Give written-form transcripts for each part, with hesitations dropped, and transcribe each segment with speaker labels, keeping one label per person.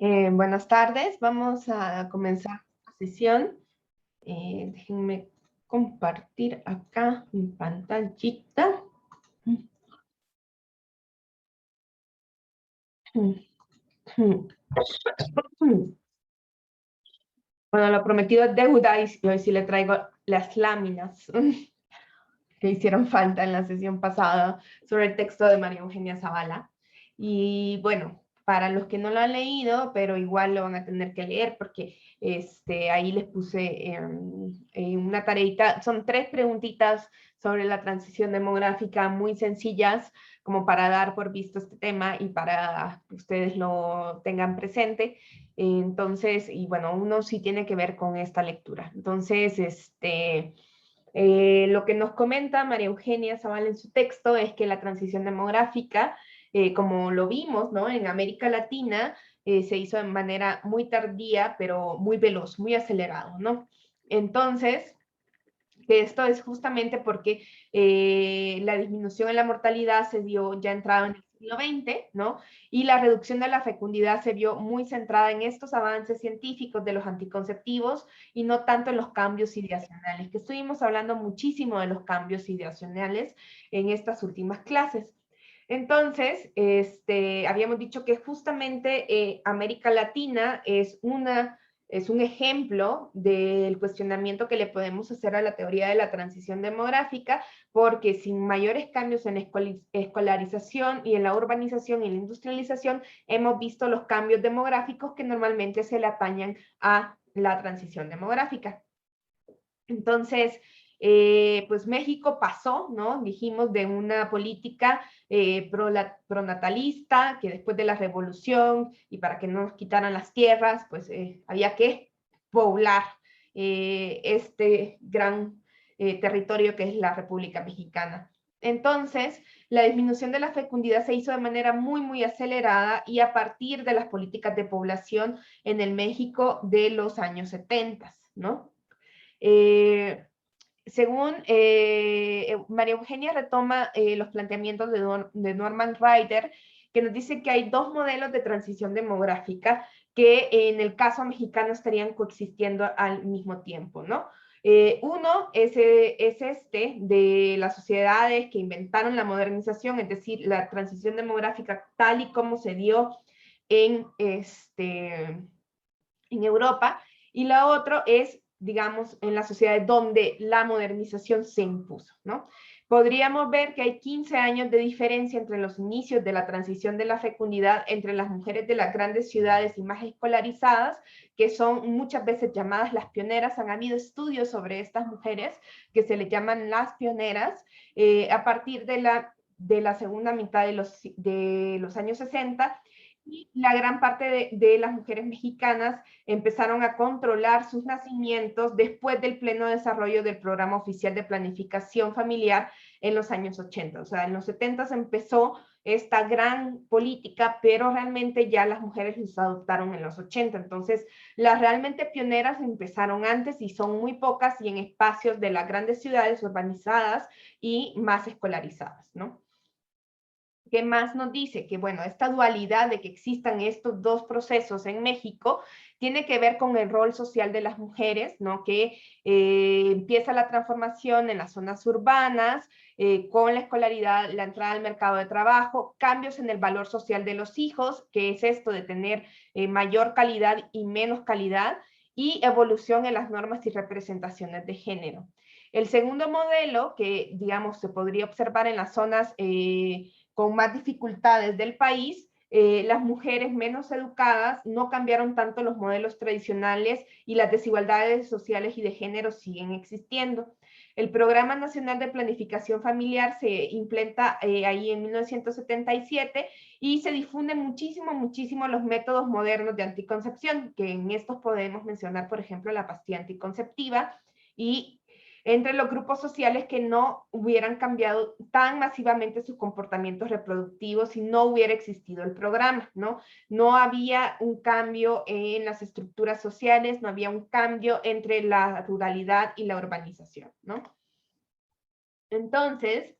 Speaker 1: Buenas tardes, vamos a comenzar la sesión. Déjenme compartir acá mi pantallita. Bueno, lo prometido es deuda y hoy sí le traigo las láminas que hicieron falta en la sesión pasada sobre el texto de María Eugenia Zavala. Y bueno, para los que no lo han leído, pero igual lo van a tener que leer porque ahí les puse una tareita, son 3 preguntitas sobre la transición demográfica muy sencillas como para dar por visto este tema y para que ustedes lo tengan presente. Entonces, y bueno, uno sí tiene que ver con esta lectura. Entonces, lo que nos comenta María Eugenia Zavala en su texto es que la transición demográfica, como lo vimos, ¿no? En América Latina, se hizo de manera muy tardía, pero muy veloz, muy acelerado, ¿no? Entonces, que esto es justamente porque la disminución en la mortalidad se dio ya entrado en el siglo XX, ¿no? Y la reducción de la fecundidad se vio muy centrada en estos avances científicos de los anticonceptivos y no tanto en los cambios ideacionales, que estuvimos hablando muchísimo de los cambios ideacionales en estas últimas clases. Entonces, habíamos dicho que justamente América Latina es un ejemplo del cuestionamiento que le podemos hacer a la teoría de la transición demográfica, porque sin mayores cambios en escolarización y en la urbanización y la industrialización, hemos visto los cambios demográficos que normalmente se le atañan a la transición demográfica. Entonces, pues México pasó, ¿no? Dijimos de una política pronatalista, que después de la revolución y para que no nos quitaran las tierras, pues había que poblar este gran territorio que es la República Mexicana. Entonces, la disminución de la fecundidad se hizo de manera muy, muy acelerada y a partir de las políticas de población en el México de los años 70, ¿no? Según María Eugenia retoma los planteamientos de Norman Ryder, que nos dice que hay 2 modelos de transición demográfica que en el caso mexicano estarían coexistiendo al mismo tiempo, ¿no? Uno es de las sociedades que inventaron la modernización, es decir, la transición demográfica tal y como se dio en Europa, y la otra es, digamos, en las sociedades donde la modernización se impuso, ¿no? Podríamos ver que hay 15 años de diferencia entre los inicios de la transición de la fecundidad entre las mujeres de las grandes ciudades y más escolarizadas, que son muchas veces llamadas las pioneras. Han habido estudios sobre estas mujeres que se les llaman las pioneras, a partir de la segunda mitad de los años 60, y la gran parte de las mujeres mexicanas empezaron a controlar sus nacimientos después del pleno desarrollo del programa oficial de planificación familiar en los años 80. O sea, en los 70 empezó esta gran política, pero realmente ya las mujeres los adoptaron en los 80. Entonces, las realmente pioneras empezaron antes y son muy pocas y en espacios de las grandes ciudades urbanizadas y más escolarizadas, ¿no? ¿Qué más nos dice? Que bueno, esta dualidad de que existan estos 2 procesos en México tiene que ver con el rol social de las mujeres, ¿no? Que empieza la transformación en las zonas urbanas, con la escolaridad, la entrada al mercado de trabajo, cambios en el valor social de los hijos, que es esto de tener mayor calidad y menos calidad, y evolución en las normas y representaciones de género. El segundo modelo, que digamos se podría observar en las zonas con más dificultades del país, las mujeres menos educadas no cambiaron tanto los modelos tradicionales y las desigualdades sociales y de género siguen existiendo. El Programa Nacional de Planificación Familiar se implementa ahí en 1977 y se difunden muchísimo, muchísimo los métodos modernos de anticoncepción, que en estos podemos mencionar, por ejemplo, la pastilla anticonceptiva, y entre los grupos sociales que no hubieran cambiado tan masivamente sus comportamientos reproductivos si no hubiera existido el programa, ¿no? No había un cambio en las estructuras sociales, no había un cambio entre la ruralidad y la urbanización, ¿no? Entonces,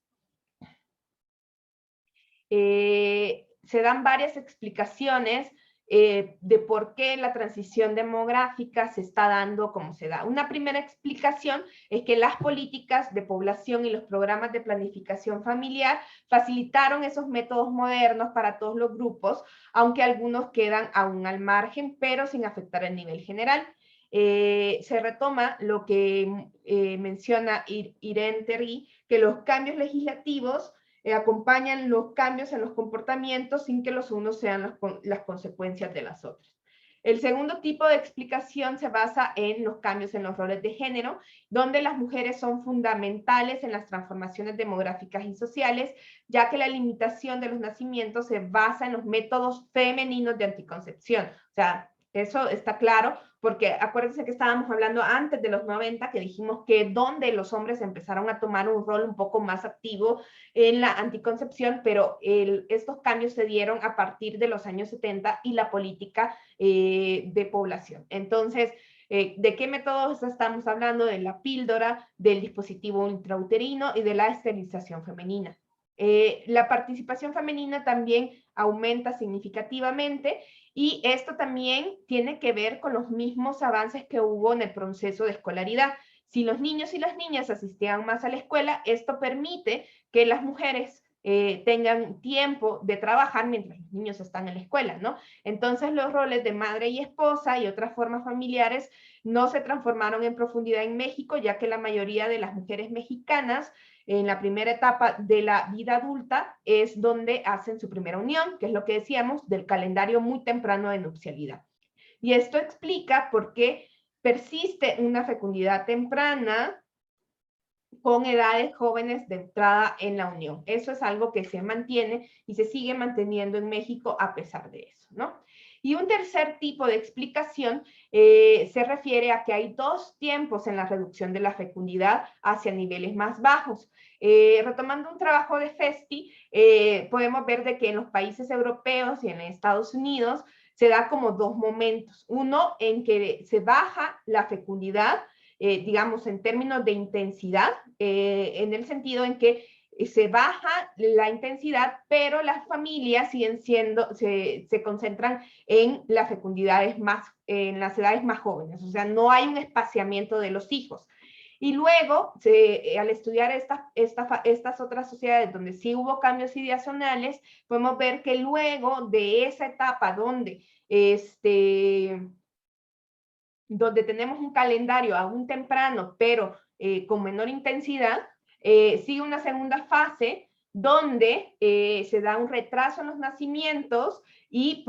Speaker 1: se dan varias explicaciones de por qué la transición demográfica se está dando como se da. Una primera explicación es que las políticas de población y los programas de planificación familiar facilitaron esos métodos modernos para todos los grupos, aunque algunos quedan aún al margen, pero sin afectar el nivel general. Se retoma lo que menciona Irene Terry, que los cambios legislativos acompañan los cambios en los comportamientos sin que los unos sean las consecuencias de las otras. El segundo tipo de explicación se basa en los cambios en los roles de género, donde las mujeres son fundamentales en las transformaciones demográficas y sociales, ya que la limitación de los nacimientos se basa en los métodos femeninos de anticoncepción. O sea, eso está claro, porque acuérdense que estábamos hablando antes de los 90, que dijimos que donde los hombres empezaron a tomar un rol un poco más activo en la anticoncepción, pero estos cambios se dieron a partir de los años 70 y la política de población. Entonces, ¿de qué métodos estamos hablando? De la píldora, del dispositivo intrauterino y de la esterilización femenina. La participación femenina también aumenta significativamente y esto también tiene que ver con los mismos avances que hubo en el proceso de escolaridad. Si los niños y las niñas asistían más a la escuela, esto permite que las mujeres tengan tiempo de trabajar mientras los niños están en la escuela, ¿no? Entonces los roles de madre y esposa y otras formas familiares no se transformaron en profundidad en México, ya que la mayoría de las mujeres mexicanas en la primera etapa de la vida adulta es donde hacen su primera unión, que es lo que decíamos del calendario muy temprano de nupcialidad. Y esto explica por qué persiste una fecundidad temprana con edades jóvenes de entrada en la unión. Eso es algo que se mantiene y se sigue manteniendo en México a pesar de eso, ¿no? Y un tercer tipo de explicación se refiere a que hay dos tiempos en la reducción de la fecundidad hacia niveles más bajos. Retomando un trabajo de Festi, podemos ver de que en los países europeos y en Estados Unidos se da como dos momentos. Uno en que se baja la fecundidad, digamos, en términos de intensidad, en el sentido en que se baja la intensidad, pero las familias siguen siendo, se concentran en las fecundidades más, en las edades más jóvenes, o sea, no hay un espaciamiento de los hijos. Y luego, al estudiar estas otras sociedades donde sí hubo cambios ideacionales, podemos ver que luego de esa etapa donde donde tenemos un calendario aún temprano, pero con menor intensidad, sigue una segunda fase donde se da un retraso en los nacimientos y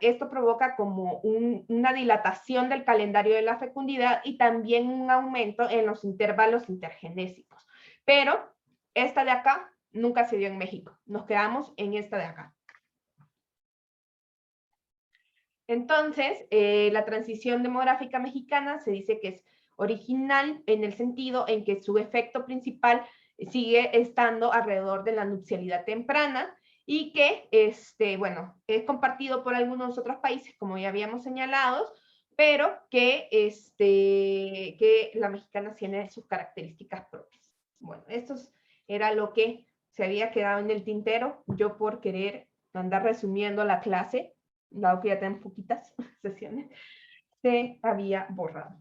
Speaker 1: esto provoca como una dilatación del calendario de la fecundidad y también un aumento en los intervalos intergenésicos. Pero esta de acá nunca se dio en México. Nos quedamos en esta de acá. Entonces, la transición demográfica mexicana se dice que es original en el sentido en que su efecto principal sigue estando alrededor de la nupcialidad temprana y que, bueno, es compartido por algunos otros países, como ya habíamos señalado, pero que la mexicana tiene sus características propias. Bueno, esto era lo que se había quedado en el tintero, yo por querer andar resumiendo la clase, dado que ya tenemos poquitas sesiones, se había borrado.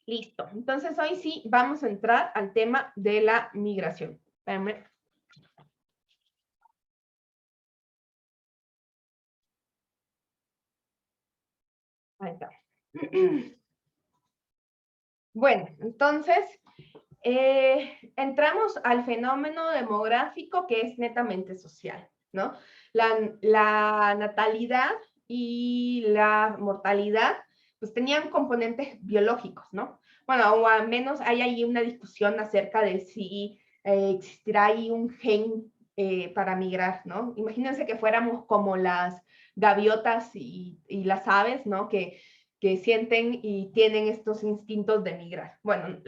Speaker 1: Listo. Entonces hoy sí vamos a entrar al tema de la migración. Espérame. Ahí está. Bueno, entonces entramos al fenómeno demográfico que es netamente social, ¿no? La natalidad y la mortalidad pues tenían componentes biológicos, ¿no? Bueno, o al menos hay ahí una discusión acerca de si existirá ahí un gen para migrar, ¿no? Imagínense que fuéramos como las gaviotas y las aves, ¿no? Que sienten y tienen estos instintos de migrar. Bueno,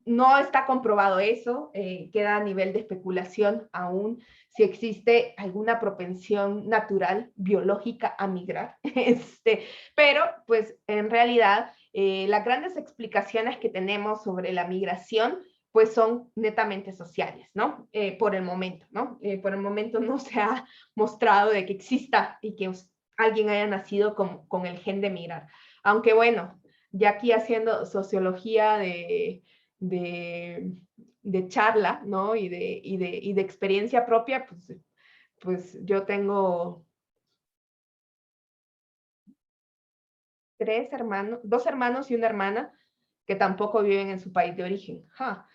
Speaker 1: no está comprobado eso, queda a nivel de especulación aún si existe alguna propensión natural, biológica a migrar. Pero, pues, en realidad, las grandes explicaciones que tenemos sobre la migración pues son netamente sociales, ¿no? Por el momento, ¿no? Por el momento no se ha mostrado de que exista y que alguien haya nacido con el gen de migrar. Aunque bueno, ya aquí haciendo sociología de charla, ¿no? Y de experiencia propia, pues yo tengo 2 hermanos y una hermana que tampoco viven en su país de origen. ¡Ja!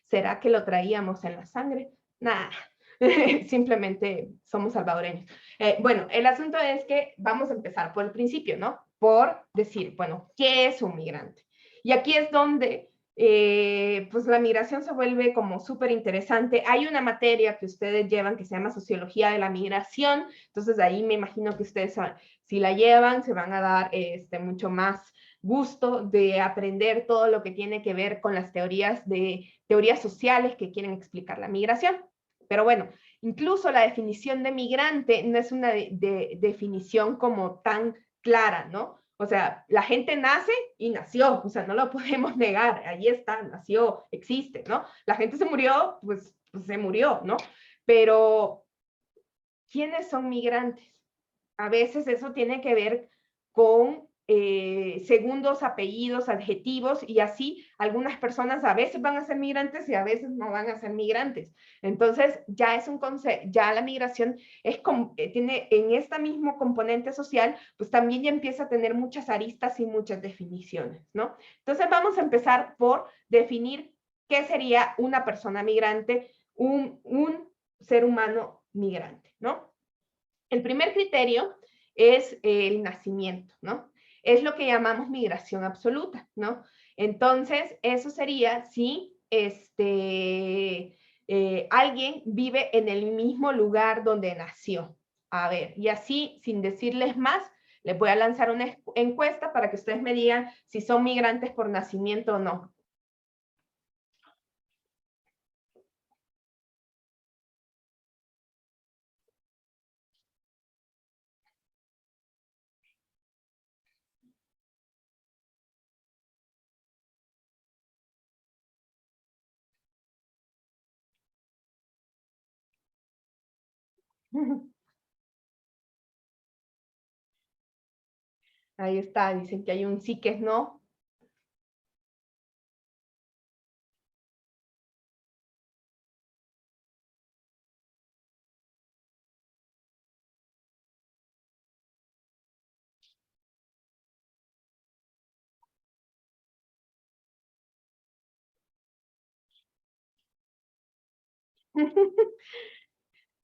Speaker 1: ¿Será que lo traíamos en la sangre? Nada, simplemente somos salvadoreños. Bueno, el asunto es que vamos a empezar por el principio, ¿no? Por decir, bueno, ¿qué es un migrante? Y aquí es donde pues la migración se vuelve como súper interesante. Hay una materia que ustedes llevan que se llama Sociología de la Migración, entonces ahí me imagino que ustedes, si la llevan, se van a dar mucho más gusto de aprender todo lo que tiene que ver con las teorías sociales que quieren explicar la migración. Pero bueno, incluso la definición de migrante no es una definición como tan clara, ¿no? O sea, la gente nace y nació, o sea, no lo podemos negar, ahí está, nació, existe, ¿no? La gente se murió, pues se murió, ¿no? Pero, ¿quiénes son migrantes? A veces eso tiene que ver con segundos, apellidos, adjetivos, y así algunas personas a veces van a ser migrantes y a veces no van a ser migrantes. Entonces ya es un concepto, ya la migración es tiene en este mismo componente social, pues también ya empieza a tener muchas aristas y muchas definiciones, ¿no? Entonces vamos a empezar por definir qué sería una persona migrante, un ser humano migrante, ¿no? El primer criterio es el nacimiento, ¿no? Es lo que llamamos migración absoluta, ¿no? Entonces, eso sería si alguien vive en el mismo lugar donde nació. A ver, y así, sin decirles más, les voy a lanzar una encuesta para que ustedes me digan si son migrantes por nacimiento o no. Ahí está, dicen que hay un sí que es no.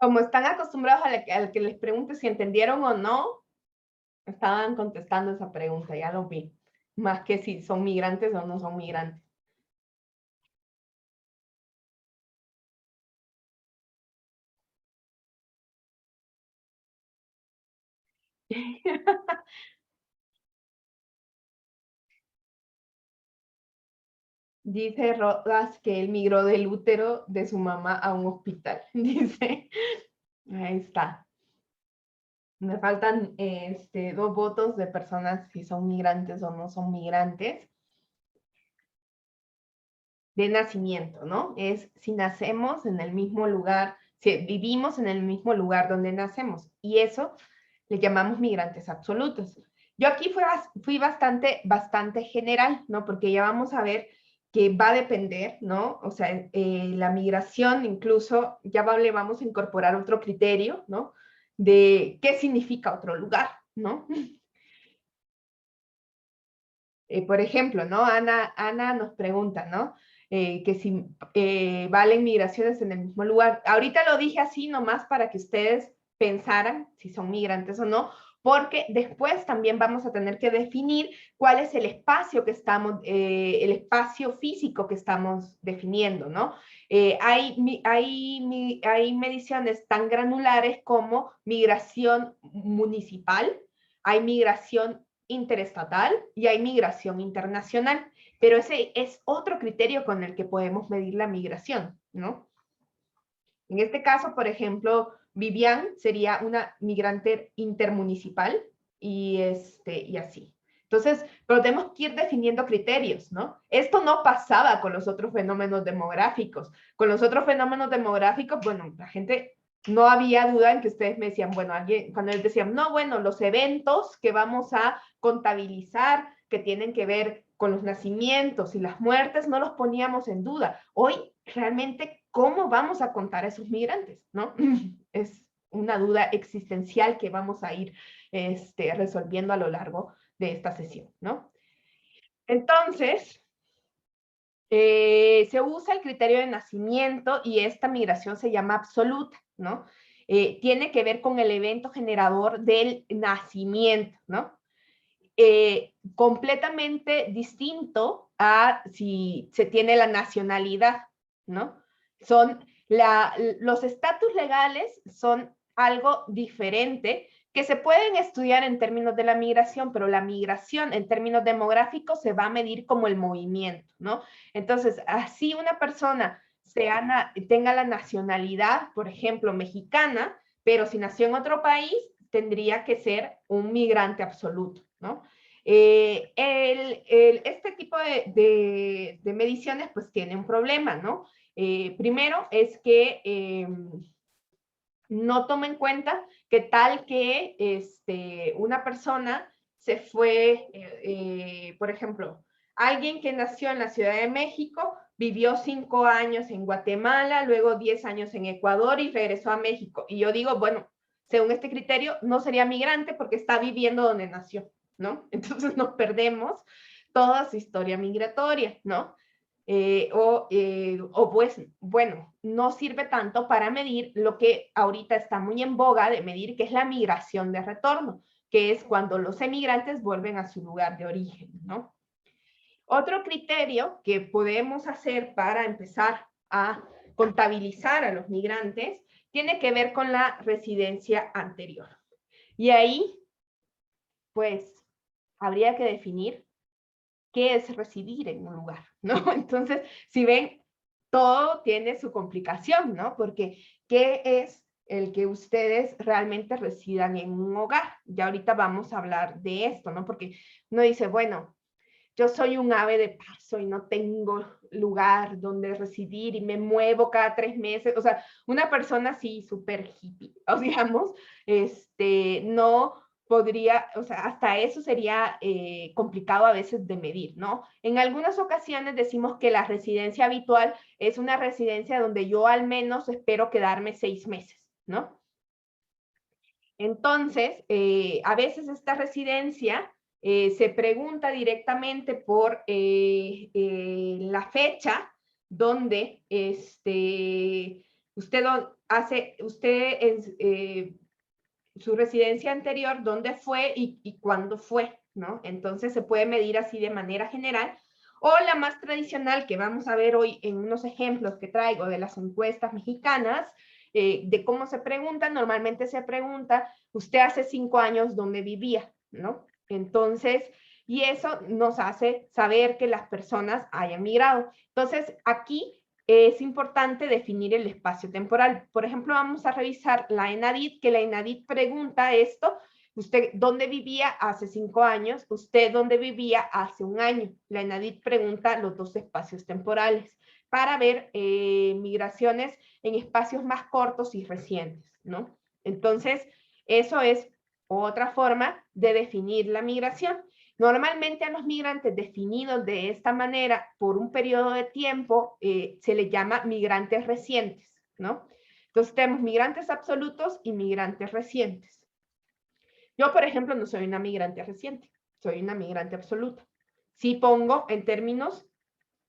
Speaker 1: Como están acostumbrados a que les pregunte si entendieron o no, estaban contestando esa pregunta, ya lo vi. Más que si son migrantes o no son migrantes. Dice Rodas que él migró del útero de su mamá a un hospital. Dice, ahí está. Me faltan 2 votos de personas si son migrantes o no son migrantes. De nacimiento, ¿no? Es si nacemos en el mismo lugar, si vivimos en el mismo lugar donde nacemos. Y eso le llamamos migrantes absolutos. Yo aquí fui bastante general, ¿no? Porque ya vamos a ver que va a depender, ¿no? O sea, la migración incluso, ya le vamos a incorporar otro criterio, ¿no? De qué significa otro lugar, ¿no? Por ejemplo, ¿no? Ana nos pregunta, ¿no? Que si valen migraciones en el mismo lugar. Ahorita lo dije así nomás para que ustedes pensaran si son migrantes o no, porque después también vamos a tener que definir cuál es el espacio que estamos, el espacio físico que estamos definiendo, ¿no? Hay mediciones tan granulares como migración municipal, hay migración interestatal y hay migración internacional, pero ese es otro criterio con el que podemos medir la migración, ¿no? En este caso, por ejemplo, Vivian sería una migrante intermunicipal y así. Entonces, pero tenemos que ir definiendo criterios, ¿no? Esto no pasaba con los otros fenómenos demográficos. Con los otros fenómenos demográficos, bueno, la gente, no había duda en que ustedes me decían, bueno, alguien, cuando les decían, no, bueno, los eventos que vamos a contabilizar, que tienen que ver con los nacimientos y las muertes, no los poníamos en duda. Hoy, realmente, ¿cómo vamos a contar a esos migrantes, no? Es una duda existencial que vamos a ir resolviendo a lo largo de esta sesión, ¿no? Entonces, se usa el criterio de nacimiento y esta migración se llama absoluta, ¿no? Tiene que ver con el evento generador del nacimiento, ¿no? Completamente distinto a si se tiene la nacionalidad, ¿no? Los estatus legales son algo diferente que se pueden estudiar en términos de la migración, pero la migración en términos demográficos se va a medir como el movimiento, ¿no? Entonces, así una persona tenga la nacionalidad, por ejemplo, mexicana, pero si nació en otro país, tendría que ser un migrante absoluto, ¿no? Este tipo de mediciones pues tiene un problema, ¿no? Primero es que no toma en cuenta que tal que una persona se fue, por ejemplo, alguien que nació en la Ciudad de México, vivió 5 años en Guatemala, luego 10 años en Ecuador y regresó a México. Y yo digo, bueno, según este criterio, no sería migrante porque está viviendo donde nació, ¿no? Entonces nos perdemos toda su historia migratoria, ¿no? Pues, bueno, no sirve tanto para medir lo que ahorita está muy en boga de medir, que es la migración de retorno, que es cuando los emigrantes vuelven a su lugar de origen, ¿no? Otro criterio que podemos hacer para empezar a contabilizar a los migrantes tiene que ver con la residencia anterior. Y ahí, pues, habría que definir qué es residir en un lugar, ¿no? Entonces, si ven, todo tiene su complicación, ¿no? Porque, ¿qué es el que ustedes realmente residan en un hogar? Ya ahorita vamos a hablar de esto, ¿no? Porque uno dice, bueno, yo soy un ave de paso y no tengo lugar donde residir y me muevo cada 3 meses. O sea, una persona así súper hippie, o digamos, no podría, o sea, hasta eso sería complicado a veces de medir, ¿no? En algunas ocasiones decimos que la residencia habitual es una residencia donde yo al menos espero quedarme 6 meses, ¿no? Entonces, a veces esta residencia se pregunta directamente por la fecha donde usted hace, su residencia anterior, dónde fue y cuándo fue, ¿no? Entonces se puede medir así de manera general. O la más tradicional que vamos a ver hoy en unos ejemplos que traigo de las encuestas mexicanas, de cómo se pregunta, normalmente se pregunta, usted hace 5 años dónde vivía, ¿no? Entonces, y eso nos hace saber que las personas hayan migrado. Entonces, aquí es importante definir el espacio temporal. Por ejemplo, vamos a revisar la ENADIT, que la ENADIT pregunta esto, usted dónde vivía hace 5 años, usted dónde vivía hace 1 año. La ENADIT pregunta los 2 espacios temporales para ver migraciones en espacios más cortos y recientes, ¿no? Entonces, eso es otra forma de definir la migración. Normalmente a los migrantes definidos de esta manera por un periodo de tiempo se les llama migrantes recientes, ¿no? Entonces tenemos migrantes absolutos y migrantes recientes. Yo, por ejemplo, no soy una migrante reciente, soy una migrante absoluta. Sí pongo en términos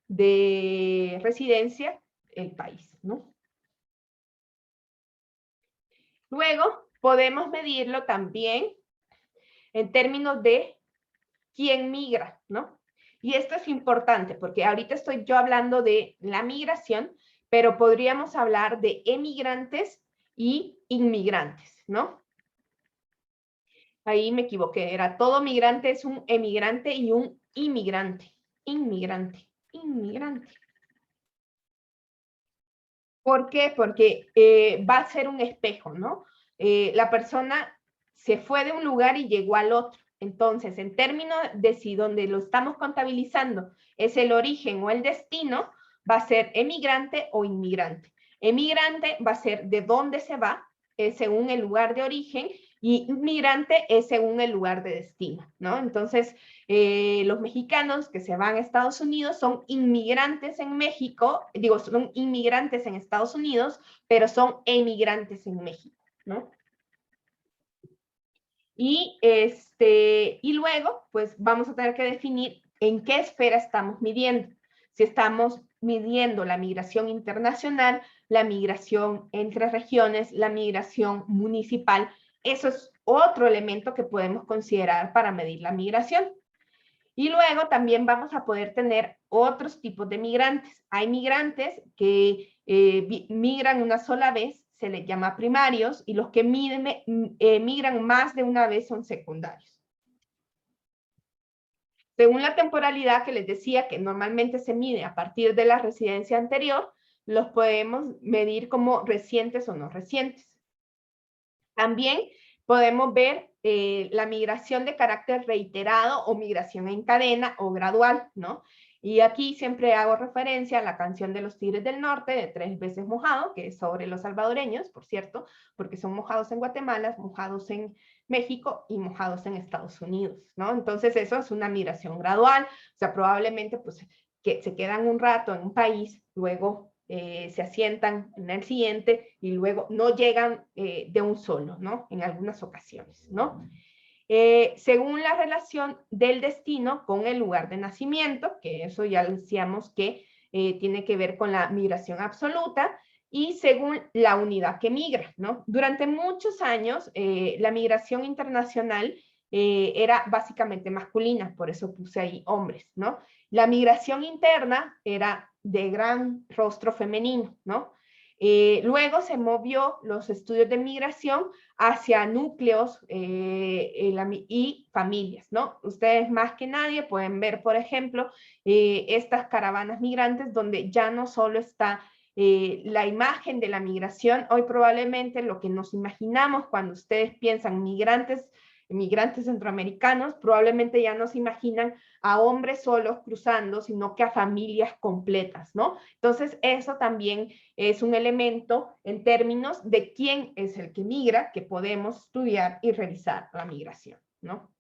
Speaker 1: de residencia el país, ¿no? Luego podemos medirlo también en términos de quién migra, ¿no? Y esto es importante porque ahorita estoy yo hablando de la migración, pero podríamos hablar de emigrantes y inmigrantes, ¿no? Ahí me equivoqué, era todo migrante es un emigrante y un inmigrante, inmigrante, inmigrante. ¿Por qué? Porque va a ser un espejo, ¿no? La persona se fue de un lugar y llegó al otro. Entonces, en términos de si donde lo estamos contabilizando es el origen o el destino, va a ser emigrante o inmigrante. Emigrante va a ser de dónde se va, según el lugar de origen, y inmigrante es según el lugar de destino, ¿no? Entonces, los mexicanos que se van a Estados Unidos son inmigrantes en México, digo, son inmigrantes en Estados Unidos, pero son emigrantes en México, ¿no? Y luego, pues vamos a tener que definir en qué esfera estamos midiendo. Si estamos midiendo la migración internacional, la migración entre regiones, la migración municipal, eso es otro elemento que podemos considerar para medir la migración. Y luego también vamos a poder tener otros tipos de migrantes. Hay migrantes que migran una sola vez, se les llama primarios, y los que migran más de una vez son secundarios. Según la temporalidad que les decía, que normalmente se mide a partir de la residencia anterior, los podemos medir como recientes o no recientes. También podemos ver la migración de carácter reiterado o migración en cadena o gradual, ¿no? Y aquí siempre hago referencia a la canción de los Tigres del Norte, de 3 veces mojado, que es sobre los salvadoreños, por cierto, porque son mojados en Guatemala, mojados en México y mojados en Estados Unidos, ¿no? Entonces eso es una migración gradual, o sea, probablemente pues que se quedan un rato en un país, luego se asientan en el siguiente y luego no llegan de un solo, ¿no? En algunas ocasiones, ¿no? Según la relación del destino con el lugar de nacimiento, que eso ya decíamos que tiene que ver con la migración absoluta, y según la unidad que migra, ¿no? Durante muchos años, la migración internacional era básicamente masculina, por eso puse ahí hombres, ¿no? La migración interna era de gran rostro femenino, ¿no? Luego se movió los estudios de migración hacia núcleos y familias, ¿no? Ustedes más que nadie pueden ver, por ejemplo, estas caravanas migrantes donde ya no solo está la imagen de la migración, hoy probablemente lo que nos imaginamos cuando ustedes piensan migrantes centroamericanos, probablemente ya no se imaginan a hombres solos cruzando, sino que a familias completas, ¿no? Entonces, eso también es un elemento en términos de quién es el que migra, que podemos estudiar y revisar la migración, ¿no?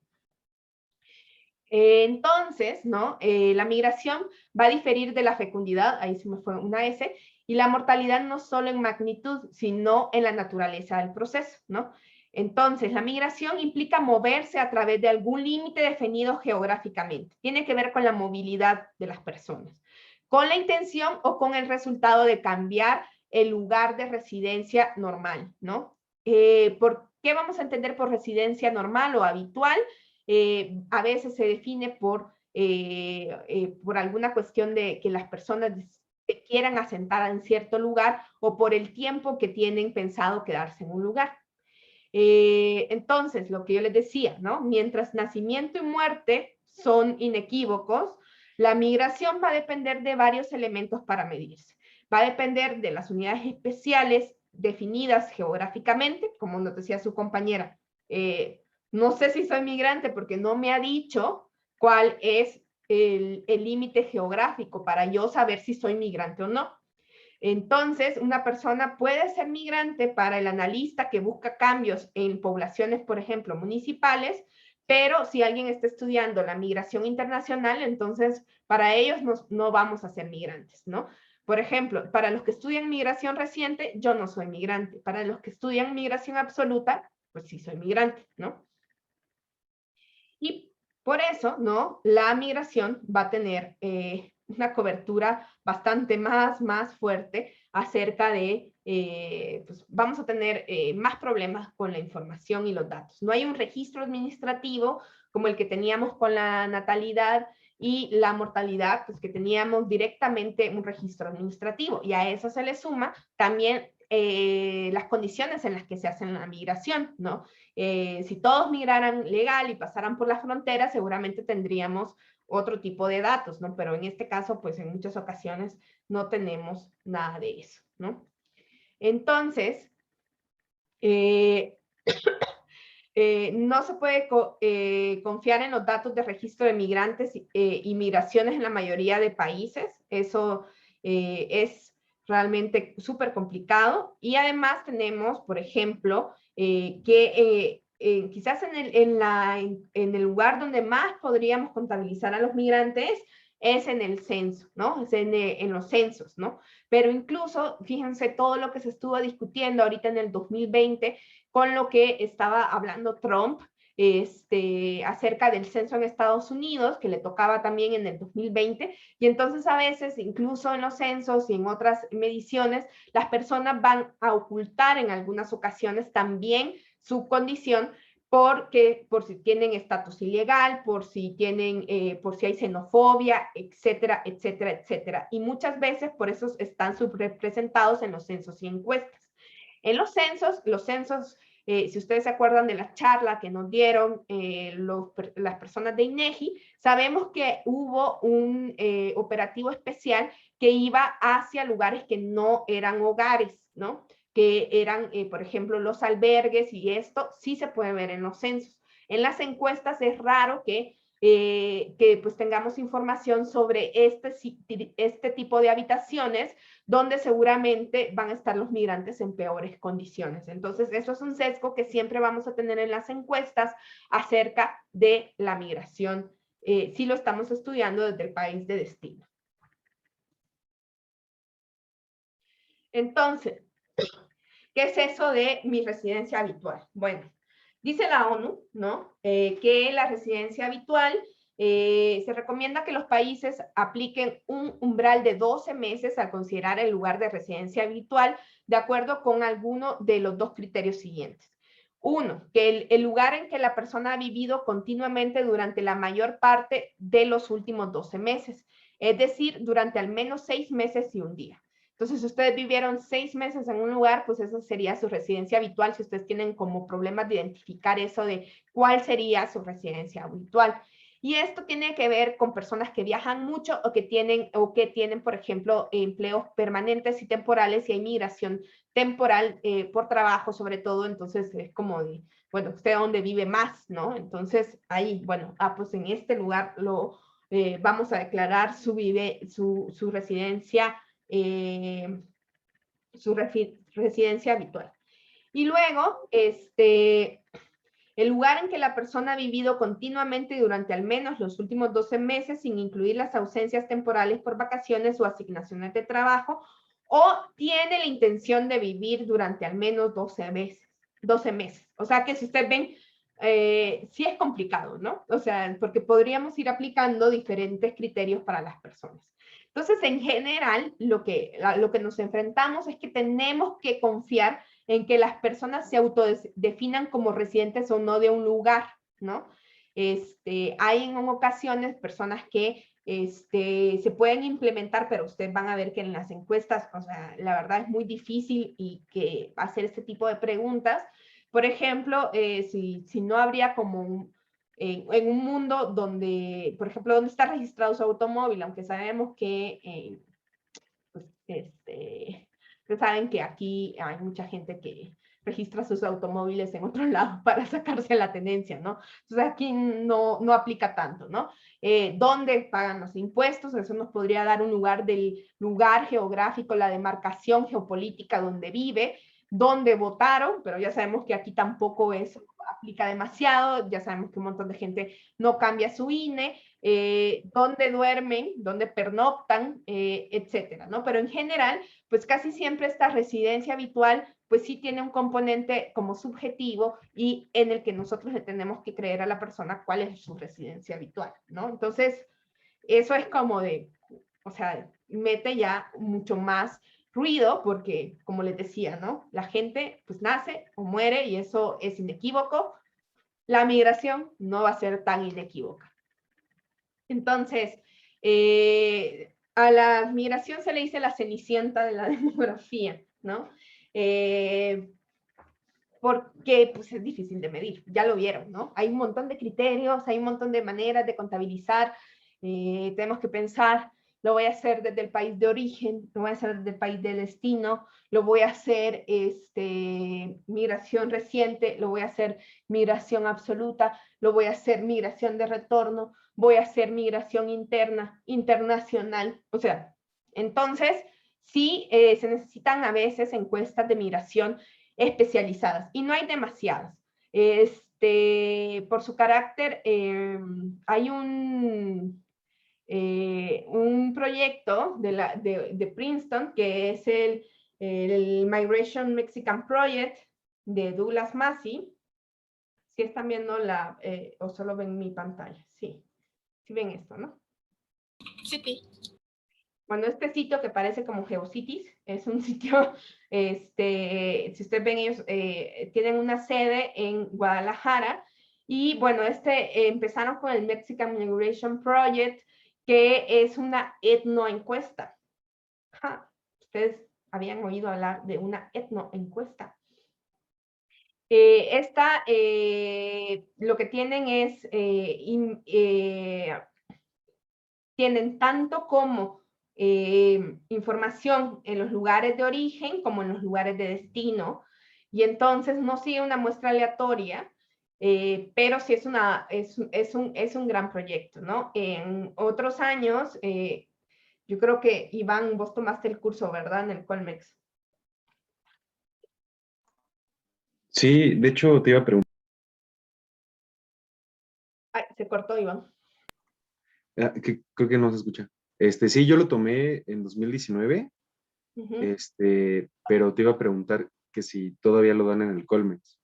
Speaker 1: Entonces, ¿no? La migración va a diferir de la fecundidad, ahí se me fue una S, y la mortalidad no solo en magnitud, sino en la naturaleza del proceso, ¿no? Entonces, la migración implica moverse a través de algún límite definido geográficamente. Tiene que ver con la movilidad de las personas, con la intención o con el resultado de cambiar el lugar de residencia normal, ¿no? ¿Por qué vamos a entender por residencia normal o habitual? A veces se define por alguna cuestión de que las personas se quieran asentar en cierto lugar o por el tiempo que tienen pensado quedarse en un lugar. Entonces, lo que yo les decía, ¿no? Mientras nacimiento y muerte son inequívocos, la migración va a depender de varios elementos para medirse. Va a depender de las unidades especiales definidas geográficamente, como nos decía su compañera. No sé si soy migrante porque no me ha dicho cuál es el límite geográfico para yo saber si soy migrante o no. Entonces, una persona puede ser migrante para el analista que busca cambios en poblaciones, por ejemplo, municipales, pero si alguien está estudiando la migración internacional, entonces para ellos no vamos a ser migrantes, ¿no? Por ejemplo, para los que estudian migración reciente, yo no soy migrante. Para los que estudian migración absoluta, pues sí soy migrante, ¿no? Y por eso, ¿no? La migración va a tener una cobertura bastante más fuerte acerca de, pues vamos a tener más problemas con la información y los datos. No hay un registro administrativo como el que teníamos con la natalidad y la mortalidad, pues que teníamos directamente un registro administrativo. Y a eso se le suma también las condiciones en las que se hace la migración, ¿no? Si todos migraran legal y pasaran por la frontera, seguramente tendríamos otro tipo de datos, ¿no? Pero en este caso, pues en muchas ocasiones no tenemos nada de eso, ¿no? Entonces, no se puede confiar en los datos de registro de migrantes y migraciones en la mayoría de países. Eso es realmente súper complicado. Y además tenemos, por ejemplo, quizás en el lugar donde más podríamos contabilizar a los migrantes es en el censo, ¿no? Es en los censos, ¿no? Pero incluso, fíjense todo lo que se estuvo discutiendo ahorita en el 2020 con lo que estaba hablando Trump acerca del censo en Estados Unidos, que le tocaba también en el 2020, y entonces a veces, incluso en los censos y en otras mediciones, las personas van a ocultar en algunas ocasiones también su condición por si tienen estatus ilegal, por si hay xenofobia, etcétera, etcétera, etcétera. Y muchas veces por eso están subrepresentados en los censos y encuestas. En los censos, si ustedes se acuerdan de la charla que nos dieron las personas de INEGI, sabemos que hubo un operativo especial que iba hacia lugares que no eran hogares, ¿no? Que eran, por ejemplo, los albergues, y esto sí se puede ver en los censos. En las encuestas es raro que pues tengamos información sobre este tipo de habitaciones donde seguramente van a estar los migrantes en peores condiciones. Entonces, eso es un sesgo que siempre vamos a tener en las encuestas acerca de la migración, si lo estamos estudiando desde el país de destino. Entonces, ¿qué es eso de mi residencia habitual? Bueno, dice la ONU, ¿no? Que la residencia habitual se recomienda que los países apliquen un umbral de 12 meses al considerar el lugar de residencia habitual, de acuerdo con alguno de los dos criterios siguientes. Uno, que el lugar en que la persona ha vivido continuamente durante la mayor parte de los últimos 12 meses, es decir, durante al menos 6 meses y un día. Entonces, si ustedes vivieron 6 meses en un lugar, pues esa sería su residencia habitual, si ustedes tienen como problemas de identificar eso de cuál sería su residencia habitual. Y esto tiene que ver con personas que viajan mucho o que tienen, por ejemplo, empleos permanentes y temporales, y hay migración temporal por trabajo sobre todo, entonces es como de, bueno, usted dónde vive más, ¿no? Entonces ahí, bueno, pues en este lugar vamos a declarar su residencia residencia habitual. Y luego, el lugar en que la persona ha vivido continuamente durante al menos los últimos 12 meses, sin incluir las ausencias temporales por vacaciones o asignaciones de trabajo, o tiene la intención de vivir durante al menos 12 meses. 12 meses. O sea que si ustedes ven, sí es complicado, ¿no? O sea, porque podríamos ir aplicando diferentes criterios para las personas. Entonces, en general, lo que nos enfrentamos es que tenemos que confiar en que las personas se autodefinan como residentes o no de un lugar, ¿no? Hay en ocasiones personas que se pueden implementar, pero ustedes van a ver que en las encuestas, o sea, la verdad es muy difícil y que hacer este tipo de preguntas. Por ejemplo, si no habría como en un mundo donde, por ejemplo, donde está registrado su automóvil, aunque sabemos que pues, ustedes saben que aquí hay mucha gente que registra sus automóviles en otro lado para sacarse la tenencia, ¿no? Entonces aquí no aplica tanto, ¿no? ¿Dónde pagan los impuestos? Eso nos podría dar un lugar del lugar geográfico, la demarcación geopolítica donde vive, dónde votaron, pero ya sabemos que aquí tampoco eso aplica demasiado, ya sabemos que un montón de gente no cambia su INE, dónde duermen, dónde pernoctan, etcétera, ¿no? Pero en general, pues casi siempre esta residencia habitual, pues sí tiene un componente como subjetivo y en el que nosotros le tenemos que creer a la persona cuál es su residencia habitual, ¿no? Entonces, eso es como de, o sea, mete ya mucho más ruido porque, como les decía, ¿no? La gente pues nace o muere y eso es inequívoco. La migración no va a ser tan inequívoca. Entonces, a la migración se le dice la cenicienta de la demografía, ¿no? Porque pues, es difícil de medir, ya lo vieron, ¿no? Hay un montón de criterios, hay un montón de maneras de contabilizar, tenemos que pensar lo voy a hacer desde el país de origen, lo voy a hacer desde el país de destino, lo voy a hacer migración reciente, lo voy a hacer migración absoluta, lo voy a hacer migración de retorno, voy a hacer migración interna, internacional. O sea, entonces sí se necesitan a veces encuestas de migración especializadas y no hay demasiadas. Por su carácter, hay un proyecto de Princeton que es el Migration Mexican Project de Douglas Massey. Si están viendo o solo ven mi pantalla, sí, sí ven esto, ¿no?
Speaker 2: Sí.
Speaker 1: Bueno, este sitio que parece como GeoCities es un sitio, si ustedes ven, ellos tienen una sede en Guadalajara y bueno, empezaron con el Mexican Migration Project, que es una etnoencuesta. ¿Ustedes habían oído hablar de una etnoencuesta? Lo que tienen es, tienen tanto como información en los lugares de origen como en los lugares de destino, y entonces no sigue una muestra aleatoria, pero sí es un gran proyecto, ¿no? En otros años, yo creo que, Iván, vos tomaste el curso, ¿verdad? En el Colmex.
Speaker 3: Sí, de hecho te iba a preguntar,
Speaker 1: Ay, se cortó, Iván.
Speaker 3: que creo que no se escucha. Sí, yo lo tomé en 2019, pero te iba a preguntar que si todavía lo dan en el Colmex.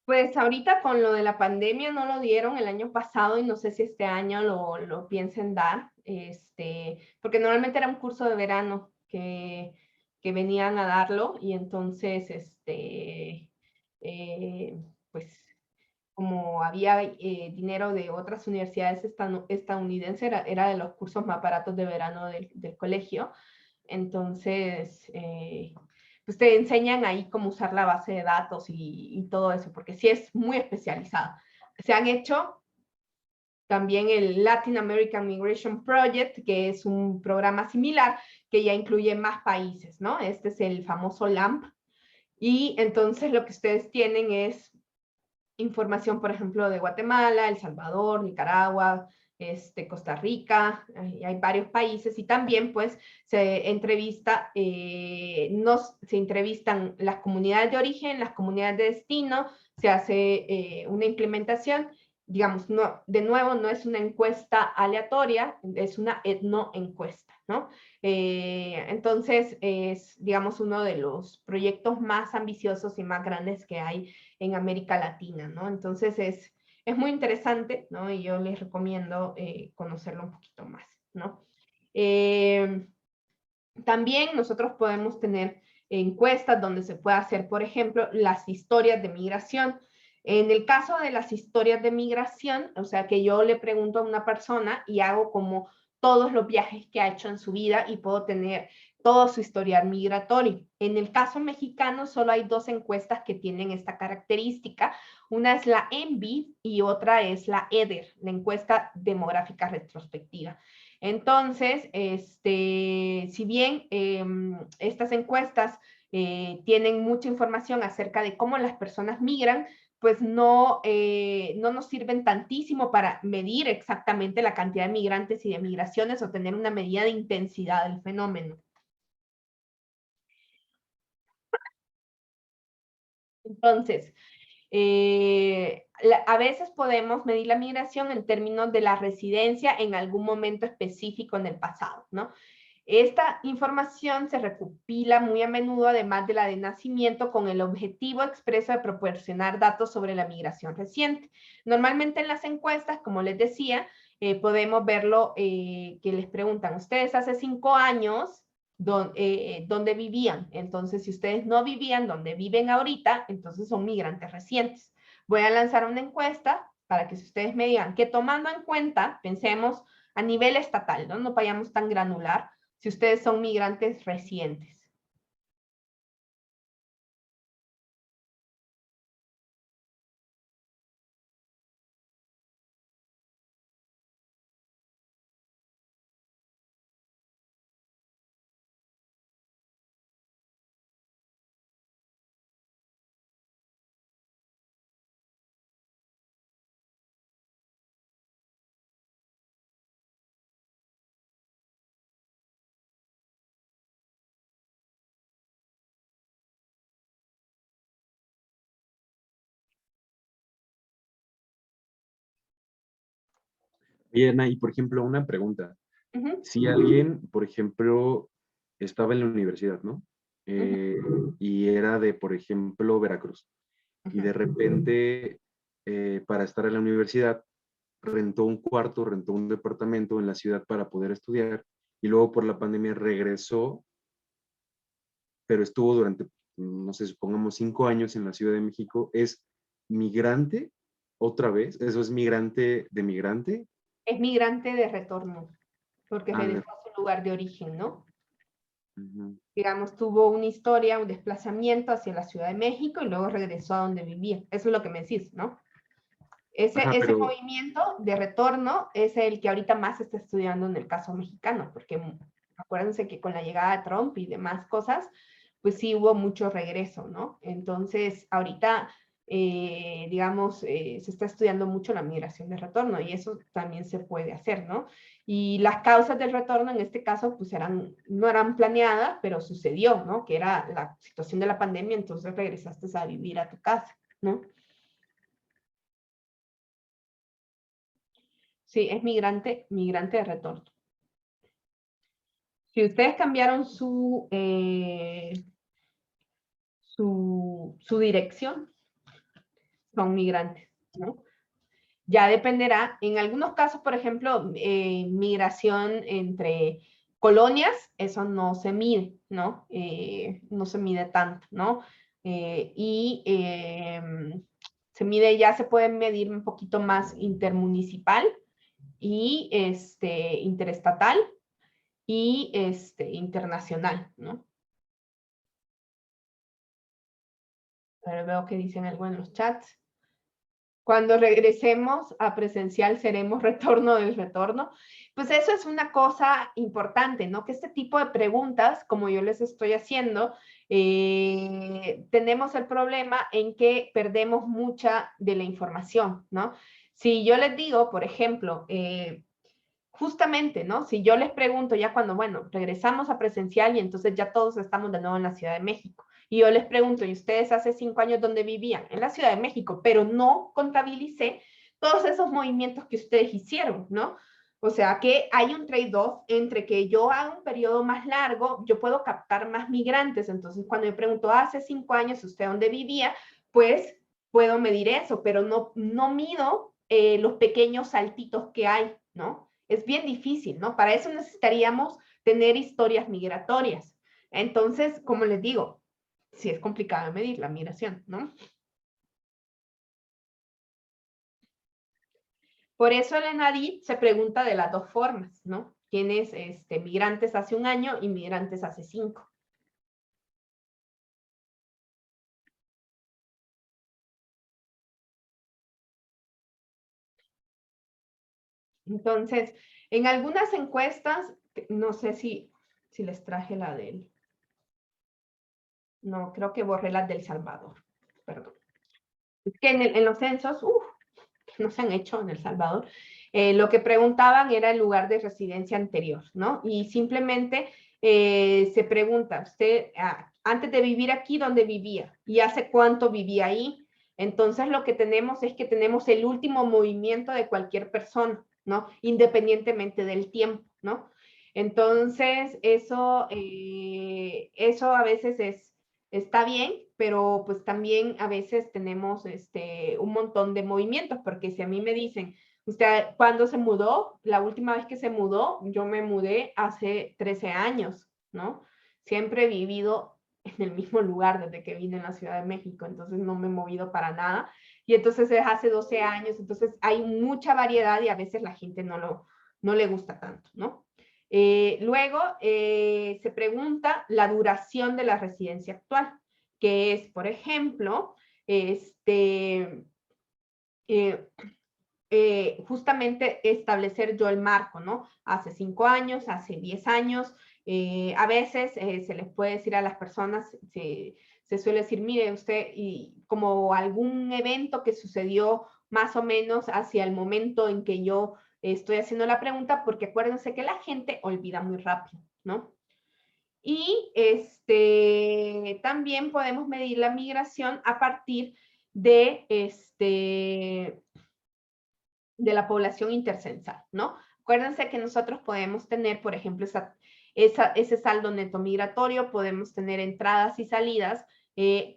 Speaker 1: Pues ahorita con lo de la pandemia no lo dieron el año pasado y no sé si este año lo piensen dar, porque normalmente era un curso de verano que venían a darlo y entonces, pues como había dinero de otras universidades estadounidenses, era de los cursos más baratos de verano del colegio. Entonces, pues te enseñan ahí cómo usar la base de datos y todo eso, porque sí es muy especializado. Se han hecho también el Latin American Migration Project, que es un programa similar que ya incluye más países, ¿no? Este es el famoso LAMP. Y entonces lo que ustedes tienen es información, por ejemplo, de Guatemala, El Salvador, Nicaragua, Costa Rica, hay varios países y también pues se entrevistan las comunidades de origen, las comunidades de destino, se hace una implementación, digamos, no, de nuevo no es una encuesta aleatoria, es una etnoencuesta, ¿no? Entonces es, digamos, uno de los proyectos más ambiciosos y más grandes que hay en América Latina, ¿no? Entonces es muy interesante, ¿no? Y yo les recomiendo conocerlo un poquito más, ¿no? También nosotros podemos tener encuestas donde se puede hacer, por ejemplo, las historias de migración. En el caso de las historias de migración, o sea, que yo le pregunto a una persona y hago como todos los viajes que ha hecho en su vida y puedo tener todo su historial migratorio. En el caso mexicano solo hay dos encuestas que tienen esta característica. Una es la ENVI y otra es la EDER, la encuesta demográfica retrospectiva. Entonces, si bien estas encuestas tienen mucha información acerca de cómo las personas migran, pues no nos sirven tantísimo para medir exactamente la cantidad de migrantes y de migraciones o tener una medida de intensidad del fenómeno. Entonces, a veces podemos medir la migración en términos de la residencia en algún momento específico en el pasado, ¿no? Esta información se recopila muy a menudo, además de la de nacimiento, con el objetivo expreso de proporcionar datos sobre la migración reciente. Normalmente en las encuestas, como les decía, podemos verlo que les preguntan, ¿ustedes hace 5 años dónde vivían? Entonces, si ustedes no vivían donde viven ahorita, entonces son migrantes recientes. Voy a lanzar una encuesta para que si ustedes me digan que tomando en cuenta, pensemos a nivel estatal, ¿no? No vayamos tan granular, si ustedes son migrantes recientes.
Speaker 3: Bien, y por ejemplo, una pregunta.
Speaker 1: Ujú,
Speaker 3: Si alguien, por ejemplo, estaba en la universidad, ¿no?
Speaker 1: ujú,
Speaker 3: Eh, y era de, por ejemplo, Veracruz, y
Speaker 1: ujú.
Speaker 3: de repente, para estar en la universidad, rentó un cuarto, rentó un departamento en la ciudad para poder estudiar, y luego por la pandemia regresó, pero estuvo durante, no sé, supongamos 5 años en la Ciudad de México. ¿Es migrante otra vez? ¿Eso es migrante de migrante?
Speaker 1: Es migrante de retorno, porque
Speaker 3: Ah,
Speaker 1: regresó a su lugar de origen, ¿no?
Speaker 3: ujú.
Speaker 1: Digamos, tuvo una historia, un desplazamiento hacia la Ciudad de México y luego regresó a donde vivía. Eso es lo que me decís, ¿no?
Speaker 3: Ajá,
Speaker 1: Ese
Speaker 3: pero,
Speaker 1: movimiento de retorno es el que ahorita más se está estudiando en el caso mexicano, porque acuérdense que con la llegada de Trump y demás cosas, pues sí hubo mucho regreso, ¿no? Entonces, ahorita, digamos, se está estudiando mucho la migración de retorno y eso también se puede hacer, ¿no? Y las causas del retorno en este caso, pues no eran planeadas, pero sucedió, ¿no? Que era la situación de la pandemia, entonces regresaste a vivir a tu casa, ¿no? Sí, es migrante, migrante de retorno. Si ustedes cambiaron su dirección, son migrantes, ¿no? Ya dependerá, en algunos casos, por ejemplo, migración entre colonias, eso no se mide, ¿no? No se mide tanto, ¿no? Y se mide, ya se puede medir un poquito más intermunicipal y interestatal y internacional, ¿no? Pero veo que dicen algo en los chats. Cuando regresemos a presencial seremos retorno del retorno. Pues eso es una cosa importante, ¿no? Que este tipo de preguntas, como yo les estoy haciendo, tenemos el problema en que perdemos mucha de la información, ¿no? Si yo les digo, por ejemplo, justamente, ¿no? Si yo les pregunto ya cuando, bueno, regresamos a presencial y entonces ya todos estamos de nuevo en la Ciudad de México. Y yo les pregunto, ¿y ustedes hace 5 años dónde vivían? En la Ciudad de México, pero no contabilicé todos esos movimientos que ustedes hicieron, ¿no? O sea que hay un trade-off entre que yo haga un periodo más largo, yo puedo captar más migrantes. Entonces, cuando yo pregunto, hace 5 años, ¿usted dónde vivía? Pues puedo medir eso, pero no mido los pequeños saltitos que hay, ¿no? Es bien difícil, ¿no? Para eso necesitaríamos tener historias migratorias. Entonces, como les digo, sí es complicado de medir la migración, ¿no? Por eso el ENADIT se pregunta de las dos formas, ¿no? Tienes migrantes hace un año y migrantes hace 5. Entonces, en algunas encuestas, no sé si les traje la del... No, creo que borré las del Salvador, perdón. Es que en los censos, no se han hecho en El Salvador, lo que preguntaban era el lugar de residencia anterior, ¿no? Y simplemente se pregunta, usted, antes de vivir aquí, ¿dónde vivía? ¿Y hace cuánto vivía ahí? Entonces lo que tenemos es que tenemos el último movimiento de cualquier persona, ¿no? Independientemente del tiempo, ¿no? Entonces, eso a veces está bien, pero pues también a veces tenemos un montón de movimientos, porque si a mí me dicen, usted, ¿cuándo se mudó? La última vez que se mudó, yo me mudé hace 13 años, ¿no? Siempre he vivido en el mismo lugar desde que vine a la Ciudad de México, entonces no me he movido para nada. Y entonces es hace 12 años, entonces hay mucha variedad y a veces la gente no le gusta tanto, ¿no? Luego se pregunta la duración de la residencia actual, que es, por ejemplo, eh, justamente establecer yo el marco, ¿no? Hace 5 años, hace 10 años, a veces se les puede decir a las personas, se suele decir, mire usted, y como algún evento que sucedió más o menos hacia el momento en que yo estoy haciendo la pregunta, porque acuérdense que la gente olvida muy rápido, ¿no? Y también podemos medir la migración a partir de de la población intercensal, ¿no? Acuérdense que nosotros podemos tener, por ejemplo, ese saldo neto migratorio, podemos tener entradas y salidas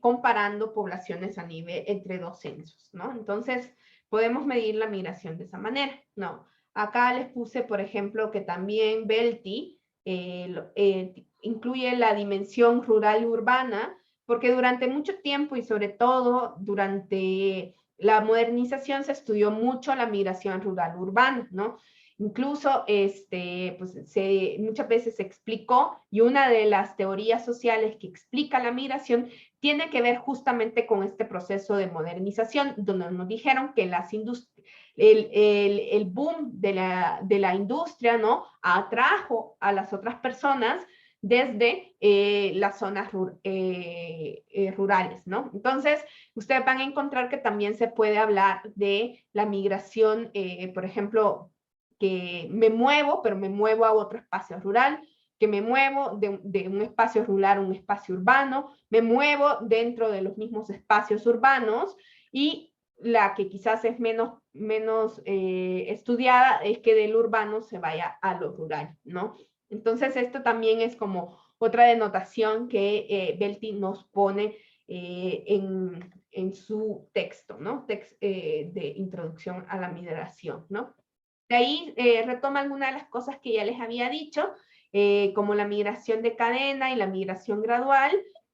Speaker 1: comparando poblaciones a nivel entre dos censos, ¿no? Entonces, podemos medir la migración de esa manera, ¿no? Acá les puse, por ejemplo, que también BELTI incluye la dimensión rural y urbana, porque durante mucho tiempo y sobre todo durante la modernización se estudió mucho la migración rural-urbana, ¿no? Incluso pues muchas veces se explicó, y una de las teorías sociales que explica la migración tiene que ver justamente con este proceso de modernización, donde nos dijeron que el boom de la industria, ¿no? Atrajo a las otras personas desde las zonas rurales, ¿no? Entonces, ustedes van a encontrar que también se puede hablar de la migración, por ejemplo, que me muevo, pero me muevo a otro espacio rural, que me muevo de un espacio rural a un espacio urbano, me muevo dentro de los mismos espacios urbanos, y la que quizás es menos estudiada es que del urbano se vaya a lo rural, ¿no? Entonces esto también es como otra denotación que BELTI nos pone en su texto, ¿no? De introducción a la migración, ¿no? De ahí retoma algunas de las cosas que ya les había dicho, como la migración de cadena y la migración gradual,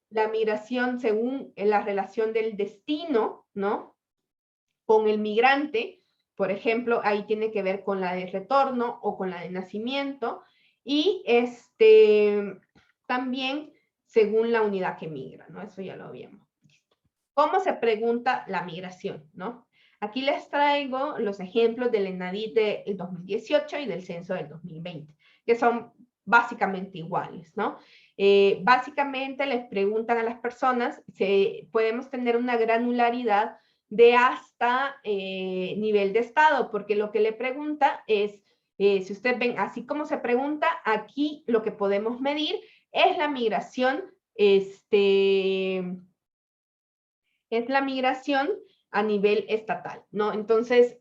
Speaker 1: la migración según la relación del destino, ¿no? Con el migrante, por ejemplo, ahí tiene que ver con la de retorno o con la de nacimiento, y también según la unidad que migra, ¿no? Eso ya lo habíamos visto. ¿Cómo se pregunta la migración, no? Aquí les traigo los ejemplos del ENADIT del 2018 y del censo del 2020, que son básicamente iguales, ¿no? Básicamente les preguntan a las personas si podemos tener una granularidad de hasta nivel de estado, porque lo que le pregunta es, si ustedes ven, así como se pregunta, aquí lo que podemos medir es la migración, es la migración a nivel estatal, ¿no? Entonces,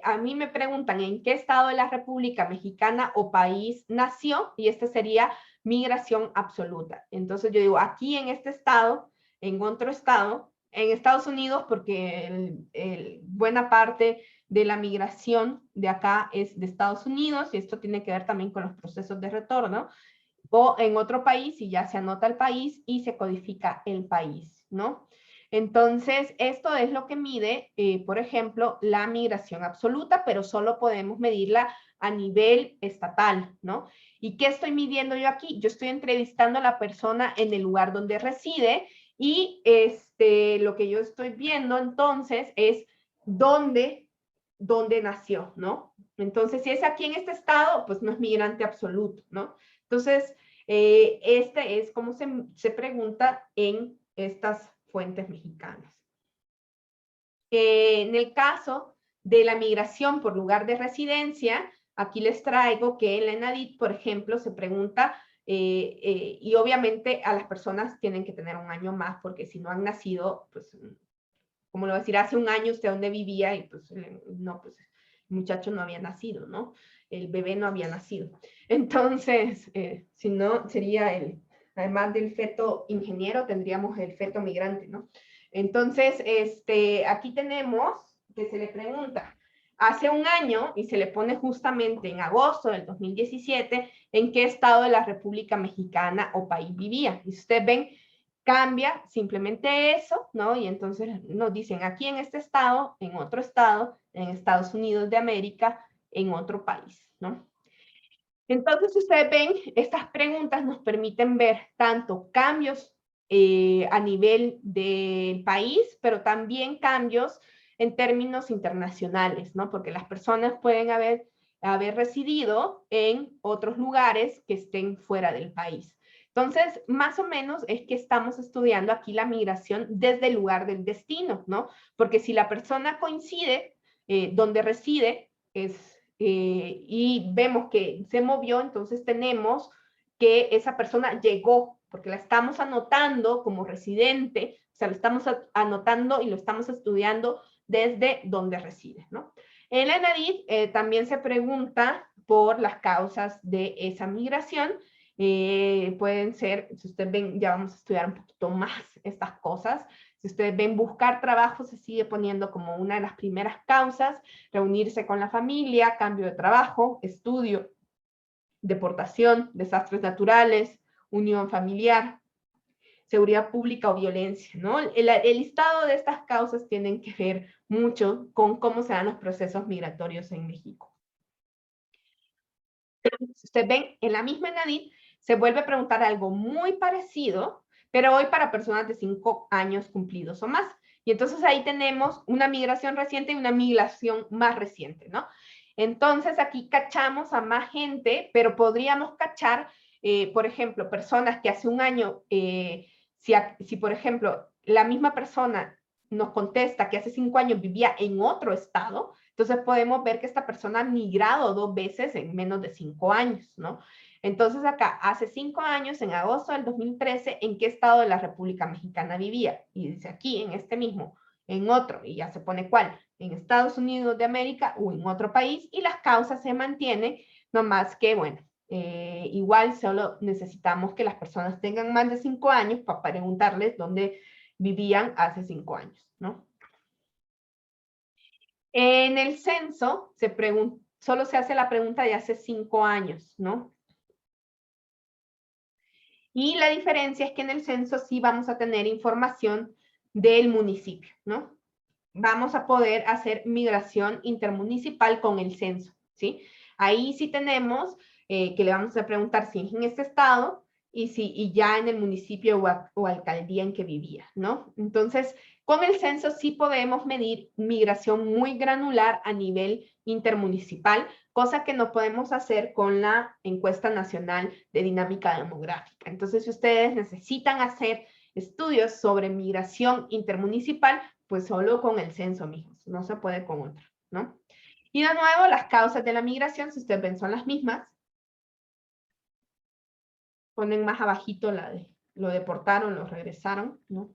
Speaker 1: a mí me preguntan en qué estado de la República Mexicana o país nació, y esta sería migración absoluta. Entonces yo digo, aquí en este estado, en otro estado, en Estados Unidos, porque buena parte de la migración de acá es de Estados Unidos, y esto tiene que ver también con los procesos de retorno, o en otro país, y ya se anota el país y se codifica el país, ¿no? Entonces, esto es lo que mide, por ejemplo, la migración absoluta, pero solo podemos medirla a nivel estatal, ¿no? ¿Y qué estoy midiendo yo aquí? Yo estoy entrevistando a la persona en el lugar donde reside, y lo que yo estoy viendo entonces es dónde nació, ¿no? Entonces, si es aquí en este estado, pues no es migrante absoluto, ¿no? Entonces, este es como se pregunta en estas fuentes mexicanas. En el caso de la migración por lugar de residencia, aquí les traigo que en la ENADIT, por ejemplo, se pregunta, y obviamente a las personas tienen que tener un año más, porque si no han nacido, pues, como lo voy a decir, hace un año usted dónde vivía, y pues no, pues el muchacho no había nacido, ¿no? El bebé no había nacido. Entonces, si no, sería además del feto ingeniero, tendríamos el feto migrante, ¿no? Entonces, aquí tenemos que se le pregunta, hace un año, y se le pone justamente en agosto del 2017, en qué estado de la República Mexicana o país vivía. Y si ustedes ven, cambia simplemente eso, ¿no? Y entonces nos dicen aquí en este estado, en otro estado, en Estados Unidos de América, en otro país, ¿no? Entonces ustedes ven, estas preguntas nos permiten ver tanto cambios a nivel del país, pero también cambios en términos internacionales, ¿no? Porque las personas pueden haber residido en otros lugares que estén fuera del país. Entonces, más o menos es que estamos estudiando aquí la migración desde el lugar del destino, ¿no? Porque si la persona coincide donde reside, y vemos que se movió, entonces tenemos que esa persona llegó, porque la estamos anotando como residente, o sea, lo estamos anotando y lo estamos estudiando desde donde reside, ¿no? En la ENADIT también se pregunta por las causas de esa migración. Pueden ser, si ustedes ven, ya vamos a estudiar un poquito más estas cosas. Si ustedes ven, buscar trabajo se sigue poniendo como una de las primeras causas, reunirse con la familia, cambio de trabajo, estudio, deportación, desastres naturales, unión familiar, seguridad pública o violencia, ¿no? El listado de estas causas tienen que ver mucho con cómo se dan los procesos migratorios en México. Si ustedes ven, en la misma ENADIT se vuelve a preguntar algo muy parecido, pero hoy para personas de 5 años cumplidos o más. Y entonces ahí tenemos una migración reciente y una migración más reciente, ¿no? Entonces aquí cachamos a más gente, pero podríamos cachar, por ejemplo, personas que hace un año, si por ejemplo la misma persona nos contesta que hace 5 años vivía en otro estado, entonces podemos ver que esta persona ha migrado 2 veces en menos de 5 años, ¿no? Entonces acá, hace 5 años, en agosto del 2013, ¿en qué estado de la República Mexicana vivía? Y dice aquí, en este mismo, en otro, y ya se pone cuál, en Estados Unidos de América o en otro país, y las causas se mantienen, no más que, bueno, igual solo necesitamos que las personas tengan más de 5 años para preguntarles dónde vivían hace 5 años, ¿no? En el censo solo se hace la pregunta de hace 5 años, ¿no? Y la diferencia es que en el censo sí vamos a tener información del municipio, ¿no? Vamos a poder hacer migración intermunicipal con el censo, ¿sí? Ahí sí tenemos que le vamos a preguntar si es en este estado y ya en el municipio o alcaldía en que vivía, ¿no? Entonces, con el censo sí podemos medir migración muy granular a nivel intermunicipal, cosa que no podemos hacer con la encuesta nacional de dinámica demográfica. Entonces, si ustedes necesitan hacer estudios sobre migración intermunicipal, pues solo con el censo, mijos, no se puede con otro, ¿no? Y de nuevo, las causas de la migración, si ustedes ven, son las mismas. Ponen más abajito la de lo deportaron, lo regresaron, ¿no?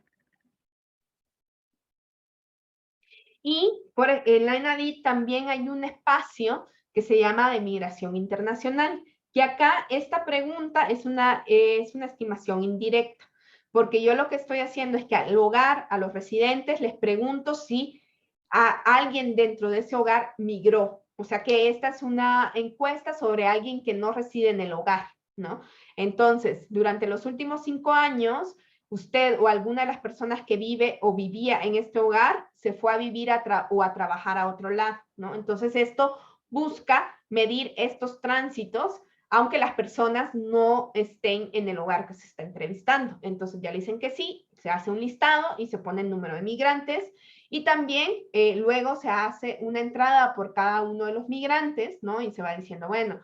Speaker 1: Y en la ENADIT también hay un espacio que se llama de migración internacional, que acá esta pregunta es una estimación indirecta, porque yo lo que estoy haciendo es que al hogar, a los residentes, les pregunto si a alguien dentro de ese hogar migró. O sea que esta es una encuesta sobre alguien que no reside en el hogar, ¿no? Entonces, durante los últimos 5 años, usted o alguna de las personas que vive o vivía en este hogar se fue a vivir o a trabajar a otro lado, ¿no? Entonces esto busca medir estos tránsitos, aunque las personas no estén en el hogar que se está entrevistando. Entonces ya le dicen que sí, se hace un listado y se pone el número de migrantes y también luego se hace una entrada por cada uno de los migrantes, ¿no? Y se va diciendo, bueno,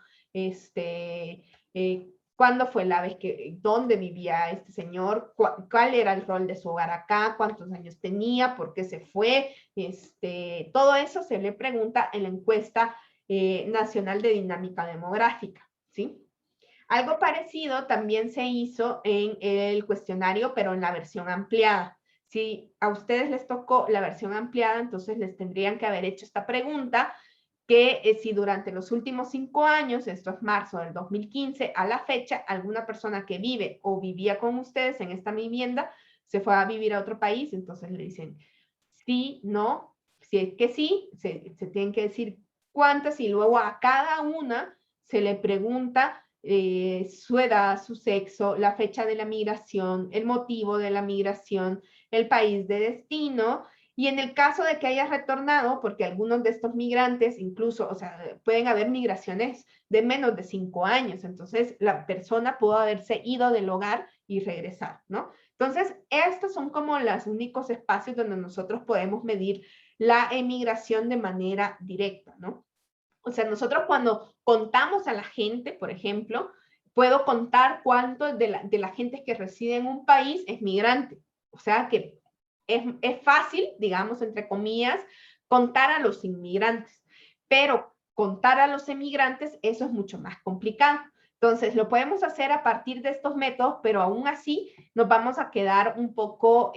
Speaker 1: ¿cuándo fue la vez dónde vivía este señor? ¿Cuál era el rol de su hogar acá? ¿Cuántos años tenía? ¿Por qué se fue? Todo eso se le pregunta en la encuesta nacional de dinámica demográfica, ¿sí? Algo parecido también se hizo en el cuestionario, pero en la versión ampliada. Si a ustedes les tocó la versión ampliada, entonces les tendrían que haber hecho esta pregunta, que si durante los últimos 5 años, esto es marzo del 2015, a la fecha, alguna persona que vive o vivía con ustedes en esta vivienda se fue a vivir a otro país, entonces le dicen sí, no, si es que sí, se tienen que decir cuántas y luego a cada una se le pregunta su edad, su sexo, la fecha de la migración, el motivo de la migración, el país de destino. Y en el caso de que haya retornado, porque algunos de estos migrantes, incluso, o sea, pueden haber migraciones de menos de 5 años, entonces la persona pudo haberse ido del hogar y regresar, ¿no? Entonces, estos son como los únicos espacios donde nosotros podemos medir la emigración de manera directa, ¿no? O sea, nosotros cuando contamos a la gente, por ejemplo, puedo contar cuánto de la gente que reside en un país es migrante. O sea que es fácil, digamos, entre comillas, contar a los inmigrantes, pero contar a los emigrantes, eso es mucho más complicado. Entonces, lo podemos hacer a partir de estos métodos, pero aún así nos vamos a quedar un poco,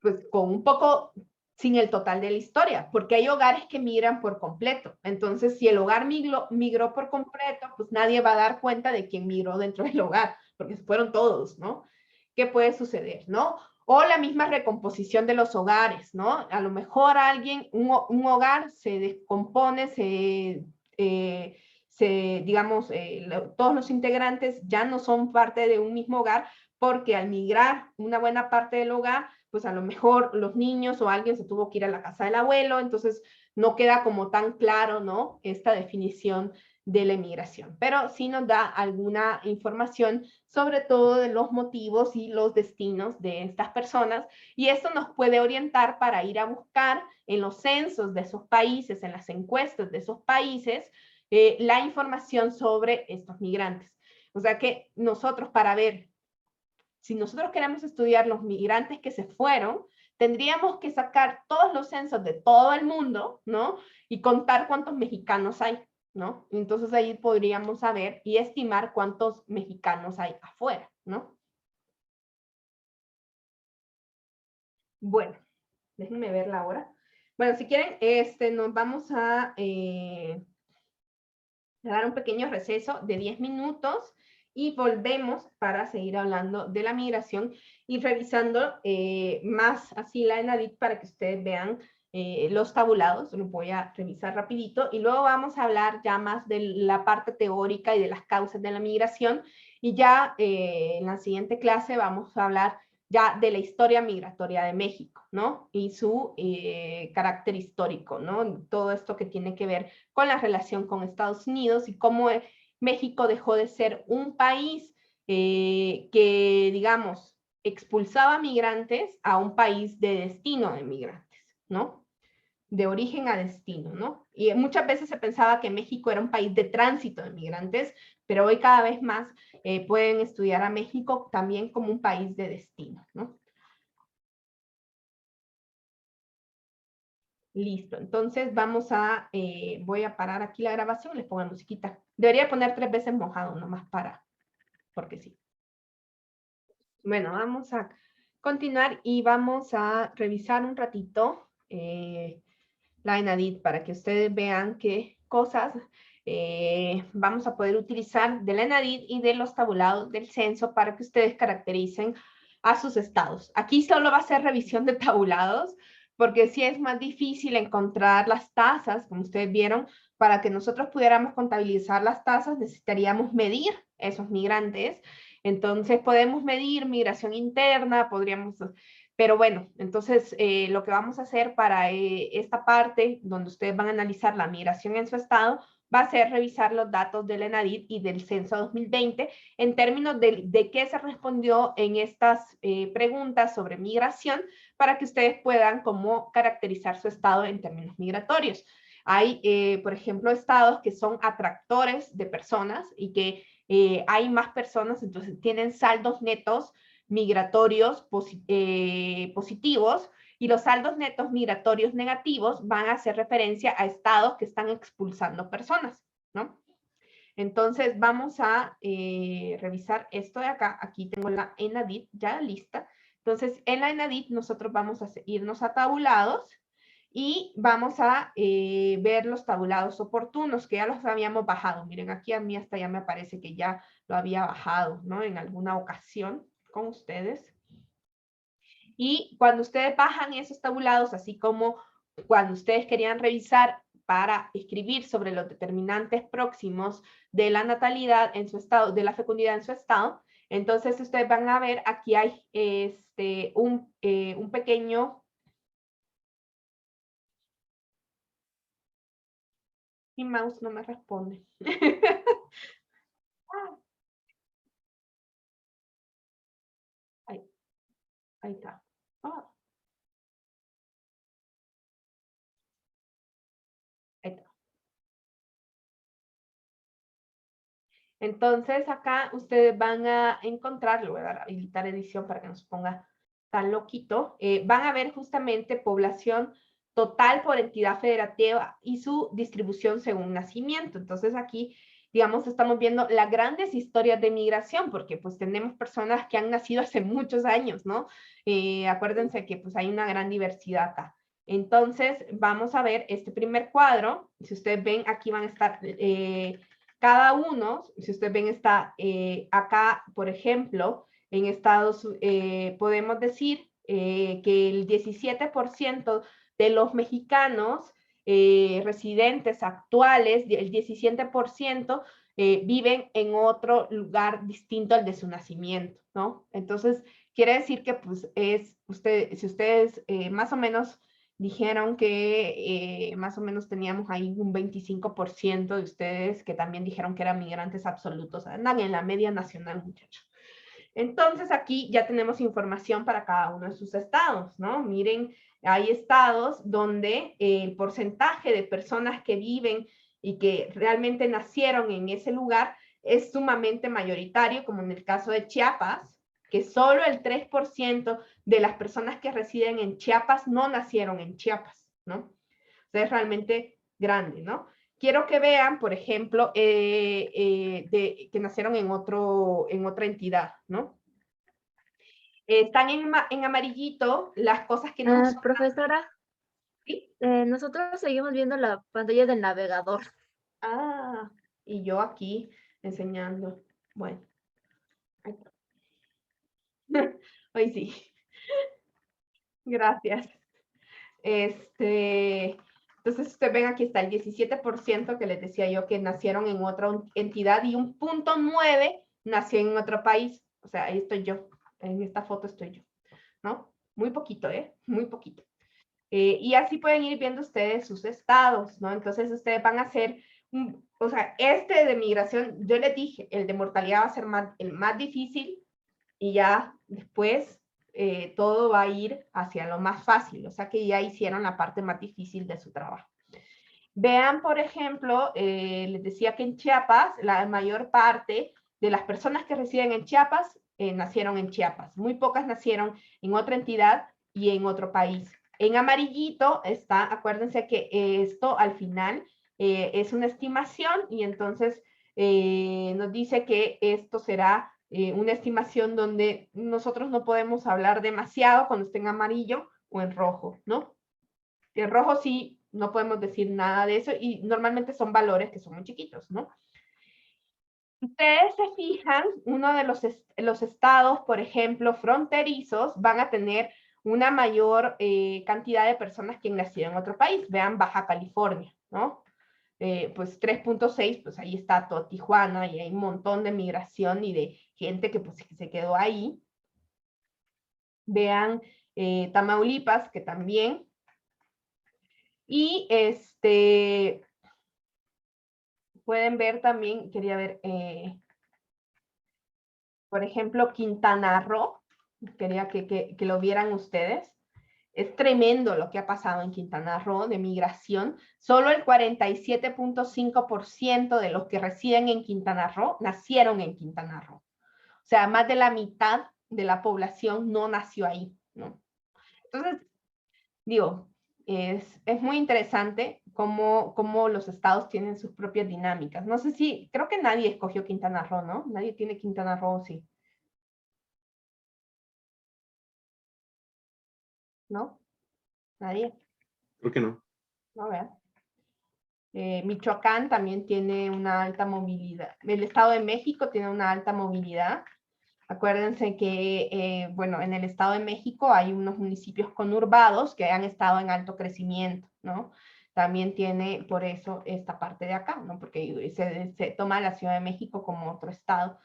Speaker 1: pues con un poco sin el total de la historia, porque hay hogares que migran por completo. Entonces, si el hogar migró por completo, pues nadie va a dar cuenta de quién migró dentro del hogar, porque fueron todos, ¿no? ¿Qué puede suceder, no? O la misma recomposición de los hogares, ¿no? A lo mejor alguien, un hogar se descompone, digamos, todos los integrantes ya no son parte de un mismo hogar, porque al migrar una buena parte del hogar, pues a lo mejor los niños o alguien se tuvo que ir a la casa del abuelo, entonces no queda como tan claro, ¿no? Esta definición de la emigración, pero sí nos da alguna información sobre todo de los motivos y los destinos de estas personas, y esto nos puede orientar para ir a buscar en los censos de esos países, en las encuestas de esos países, la información sobre estos migrantes. O sea que nosotros, para ver si nosotros queremos estudiar los migrantes que se fueron, tendríamos que sacar todos los censos de todo el mundo, ¿no? Y contar cuántos mexicanos hay, ¿no? Entonces ahí podríamos saber y estimar cuántos mexicanos hay afuera, ¿no? Bueno, déjenme ver la hora. Bueno, si quieren, nos vamos a dar un pequeño receso de 10 minutos y volvemos para seguir hablando de la migración y revisando más así la ENADIT para que ustedes vean los tabulados. Los voy a revisar rapidito y luego vamos a hablar ya más de la parte teórica y de las causas de la migración, y ya en la siguiente clase vamos a hablar ya de la historia migratoria de México, ¿no? Y su carácter histórico, ¿no? Todo esto que tiene que ver con la relación con Estados Unidos y cómo México dejó de ser un país que, digamos, expulsaba migrantes a un país de destino de migrantes, ¿no? De origen a destino, ¿no? Y muchas veces se pensaba que México era un país de tránsito de migrantes, pero hoy cada vez más pueden estudiar a México también como un país de destino, ¿no? Listo, entonces voy a parar aquí la grabación, les pongo la musiquita. Debería poner 3 veces mojado, nomás porque sí. Bueno, vamos a continuar y vamos a revisar un ratito la ENADIT para que ustedes vean qué cosas vamos a poder utilizar de la ENADIT y de los tabulados del censo para que ustedes caractericen a sus estados. Aquí solo va a ser revisión de tabulados, porque sí es más difícil encontrar las tasas, como ustedes vieron. Para que nosotros pudiéramos contabilizar las tasas necesitaríamos medir esos migrantes. Entonces podemos medir migración interna, pero bueno, entonces lo que vamos a hacer para esta parte donde ustedes van a analizar la migración en su estado va a ser revisar los datos del ENADIT y del censo 2020 en términos de qué se respondió en estas preguntas sobre migración, para que ustedes puedan como caracterizar su estado en términos migratorios. Hay, por ejemplo, estados que son atractores de personas y que hay más personas, entonces tienen saldos netos migratorios positivos, y los saldos netos migratorios negativos van a hacer referencia a estados que están expulsando personas, ¿no? Entonces vamos a revisar esto de acá. Aquí tengo la ENADIT ya lista. Entonces en la ENADIT nosotros vamos a irnos a tabulados y vamos a ver los tabulados oportunos, que ya los habíamos bajado. Miren, aquí a mí hasta ya me parece que ya lo había bajado, ¿no? En alguna ocasión con ustedes. Y cuando ustedes bajan esos tabulados, así como cuando ustedes querían revisar para escribir sobre los determinantes próximos de la natalidad en su estado, de la fecundidad en su estado, entonces ustedes van a ver aquí hay un pequeño... Mi mouse no me responde. Ahí, ahí está. Oh, ahí está. Entonces acá ustedes van a encontrar, le voy a dar a habilitar edición para que no se ponga tan loquito, van a ver justamente población total por entidad federativa y su distribución según nacimiento. Entonces aquí, digamos, estamos viendo las grandes historias de migración, porque pues tenemos personas que han nacido hace muchos años, ¿no? Acuérdense que pues hay una gran diversidad acá. Entonces, vamos a ver este primer cuadro. Si ustedes ven, aquí van a estar cada uno, si ustedes ven, está acá, por ejemplo, en Estados podemos decir que el 17% de los mexicanos residentes actuales, el 17% viven en otro lugar distinto al de su nacimiento, ¿no? Entonces, quiere decir que pues si ustedes más o menos dijeron que más o menos teníamos ahí un 25% de ustedes que también dijeron que eran migrantes absolutos, andan en la media nacional, muchachos. Entonces aquí ya tenemos información para cada uno de sus estados, ¿no? Miren, hay estados donde el porcentaje de personas que viven y que realmente nacieron en ese lugar es sumamente mayoritario, como en el caso de Chiapas, que solo el 3% de las personas que residen en Chiapas no nacieron en Chiapas, ¿no? O sea, es realmente grande, ¿no? Quiero que vean, por ejemplo, que nacieron en otra entidad, ¿no? Están en amarillito las cosas que no son.
Speaker 2: Profesora,
Speaker 1: ¿Sí?
Speaker 2: nosotros seguimos viendo la pantalla del navegador.
Speaker 1: Ah, y yo aquí enseñando. Bueno. Hoy sí. Gracias. Entonces, ustedes ven aquí está el 17% que les decía yo que nacieron en otra entidad y un 0.9 nació en otro país. O sea, ahí estoy yo. En esta foto estoy yo, ¿no? Muy poquito, ¿eh? Muy poquito. Y así pueden ir viendo ustedes sus estados, ¿no? Entonces, ustedes van a hacer, o sea, de migración, yo les dije, el de mortalidad va a ser el más difícil y ya después todo va a ir hacia lo más fácil, o sea que ya hicieron la parte más difícil de su trabajo. Vean, por ejemplo, les decía que en Chiapas, la mayor parte de las personas que residen en Chiapas nacieron en Chiapas. Muy pocas nacieron en otra entidad y en otro país. En amarillito está, acuérdense que esto al final es una estimación y entonces nos dice que esto será una estimación donde nosotros no podemos hablar demasiado cuando esté en amarillo o en rojo, ¿no? En rojo sí, no podemos decir nada de eso y normalmente son valores que son muy chiquitos, ¿no? Ustedes se fijan, uno de los estados, por ejemplo, fronterizos, van a tener una mayor cantidad de personas que han nacido en otro país. Vean Baja California, ¿no? Pues 3.6, pues ahí está todo Tijuana y hay un montón de migración y de gente que pues se quedó ahí. Vean Tamaulipas, que también. Y pueden ver también, quería ver, por ejemplo, Quintana Roo, quería que lo vieran ustedes. Es tremendo lo que ha pasado en Quintana Roo de migración. Solo el 47.5% de los que residen en Quintana Roo nacieron en Quintana Roo. O sea, más de la mitad de la población no nació ahí, ¿no? Entonces, digo, es muy interesante cómo los estados tienen sus propias dinámicas. No sé si, creo que nadie escogió Quintana Roo, ¿no? Nadie tiene Quintana Roo, sí. ¿No? Nadie.
Speaker 3: ¿Por qué no?
Speaker 1: No, vean. Michoacán también tiene una alta movilidad. El Estado de México tiene una alta movilidad. Acuérdense que, bueno, en el Estado de México hay unos municipios conurbados que han estado en alto crecimiento, ¿no? También tiene por eso esta parte de acá, ¿no? Porque se toma la Ciudad de México como otro estado.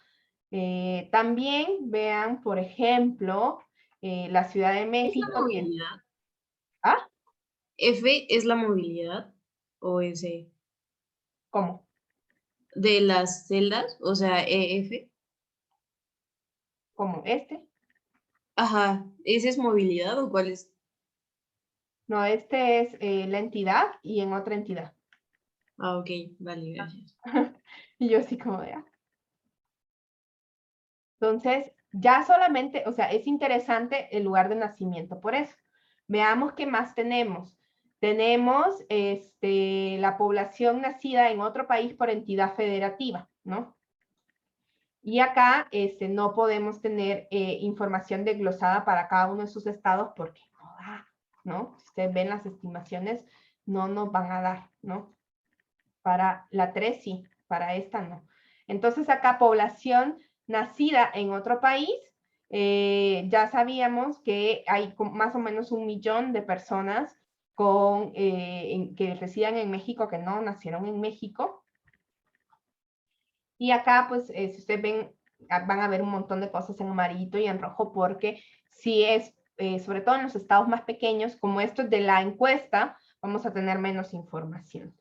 Speaker 1: También vean, por ejemplo, la Ciudad de
Speaker 4: ¿Es la
Speaker 1: México.
Speaker 4: movilidad?
Speaker 1: ¿Ah?
Speaker 4: ¿F es la movilidad o S?
Speaker 1: ¿Cómo?
Speaker 4: ¿De las celdas? O sea, EF.
Speaker 1: ¿Cómo?
Speaker 4: Ajá, ¿ese es movilidad o cuál es?
Speaker 1: No, es la entidad y en otra entidad.
Speaker 4: Ah, ok, vale, gracias.
Speaker 1: Y yo así como de... Entonces, ya solamente, o sea, es interesante el lugar de nacimiento por eso. Veamos qué más tenemos. Tenemos la población nacida en otro país por entidad federativa, ¿no? Y acá no podemos tener información desglosada para cada uno de sus estados porque no da. ¿no? Si ustedes ven las estimaciones, no nos van a dar, ¿no? Para la 3 sí, para esta no. Entonces acá población nacida en otro país, ya sabíamos que hay más o menos 1 millón de personas que residan en México, que no nacieron en México. Y acá, pues, si ustedes ven, van a ver un montón de cosas en amarillito y en rojo, porque si es, sobre todo en los estados más pequeños, como esto es de la encuesta, vamos a tener menos información.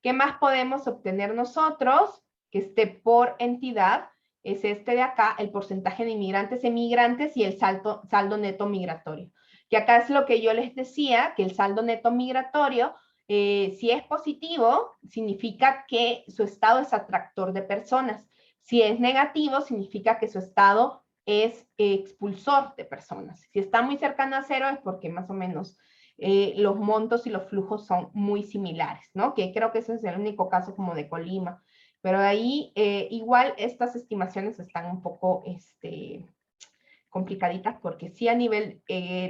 Speaker 1: ¿Qué más podemos obtener nosotros? Que esté por entidad, es este de acá, el porcentaje de inmigrantes, emigrantes y el saldo neto migratorio. Que acá es lo que yo les decía, que el saldo neto migratorio, si es positivo, significa que su estado es atractor de personas. Si es negativo, significa que su estado es expulsor de personas. Si está muy cercano a cero es porque más o menos los montos y los flujos son muy similares, ¿no? Que creo que ese es el único caso como de Colima. Pero ahí igual estas estimaciones están un poco complicaditas porque sí a nivel,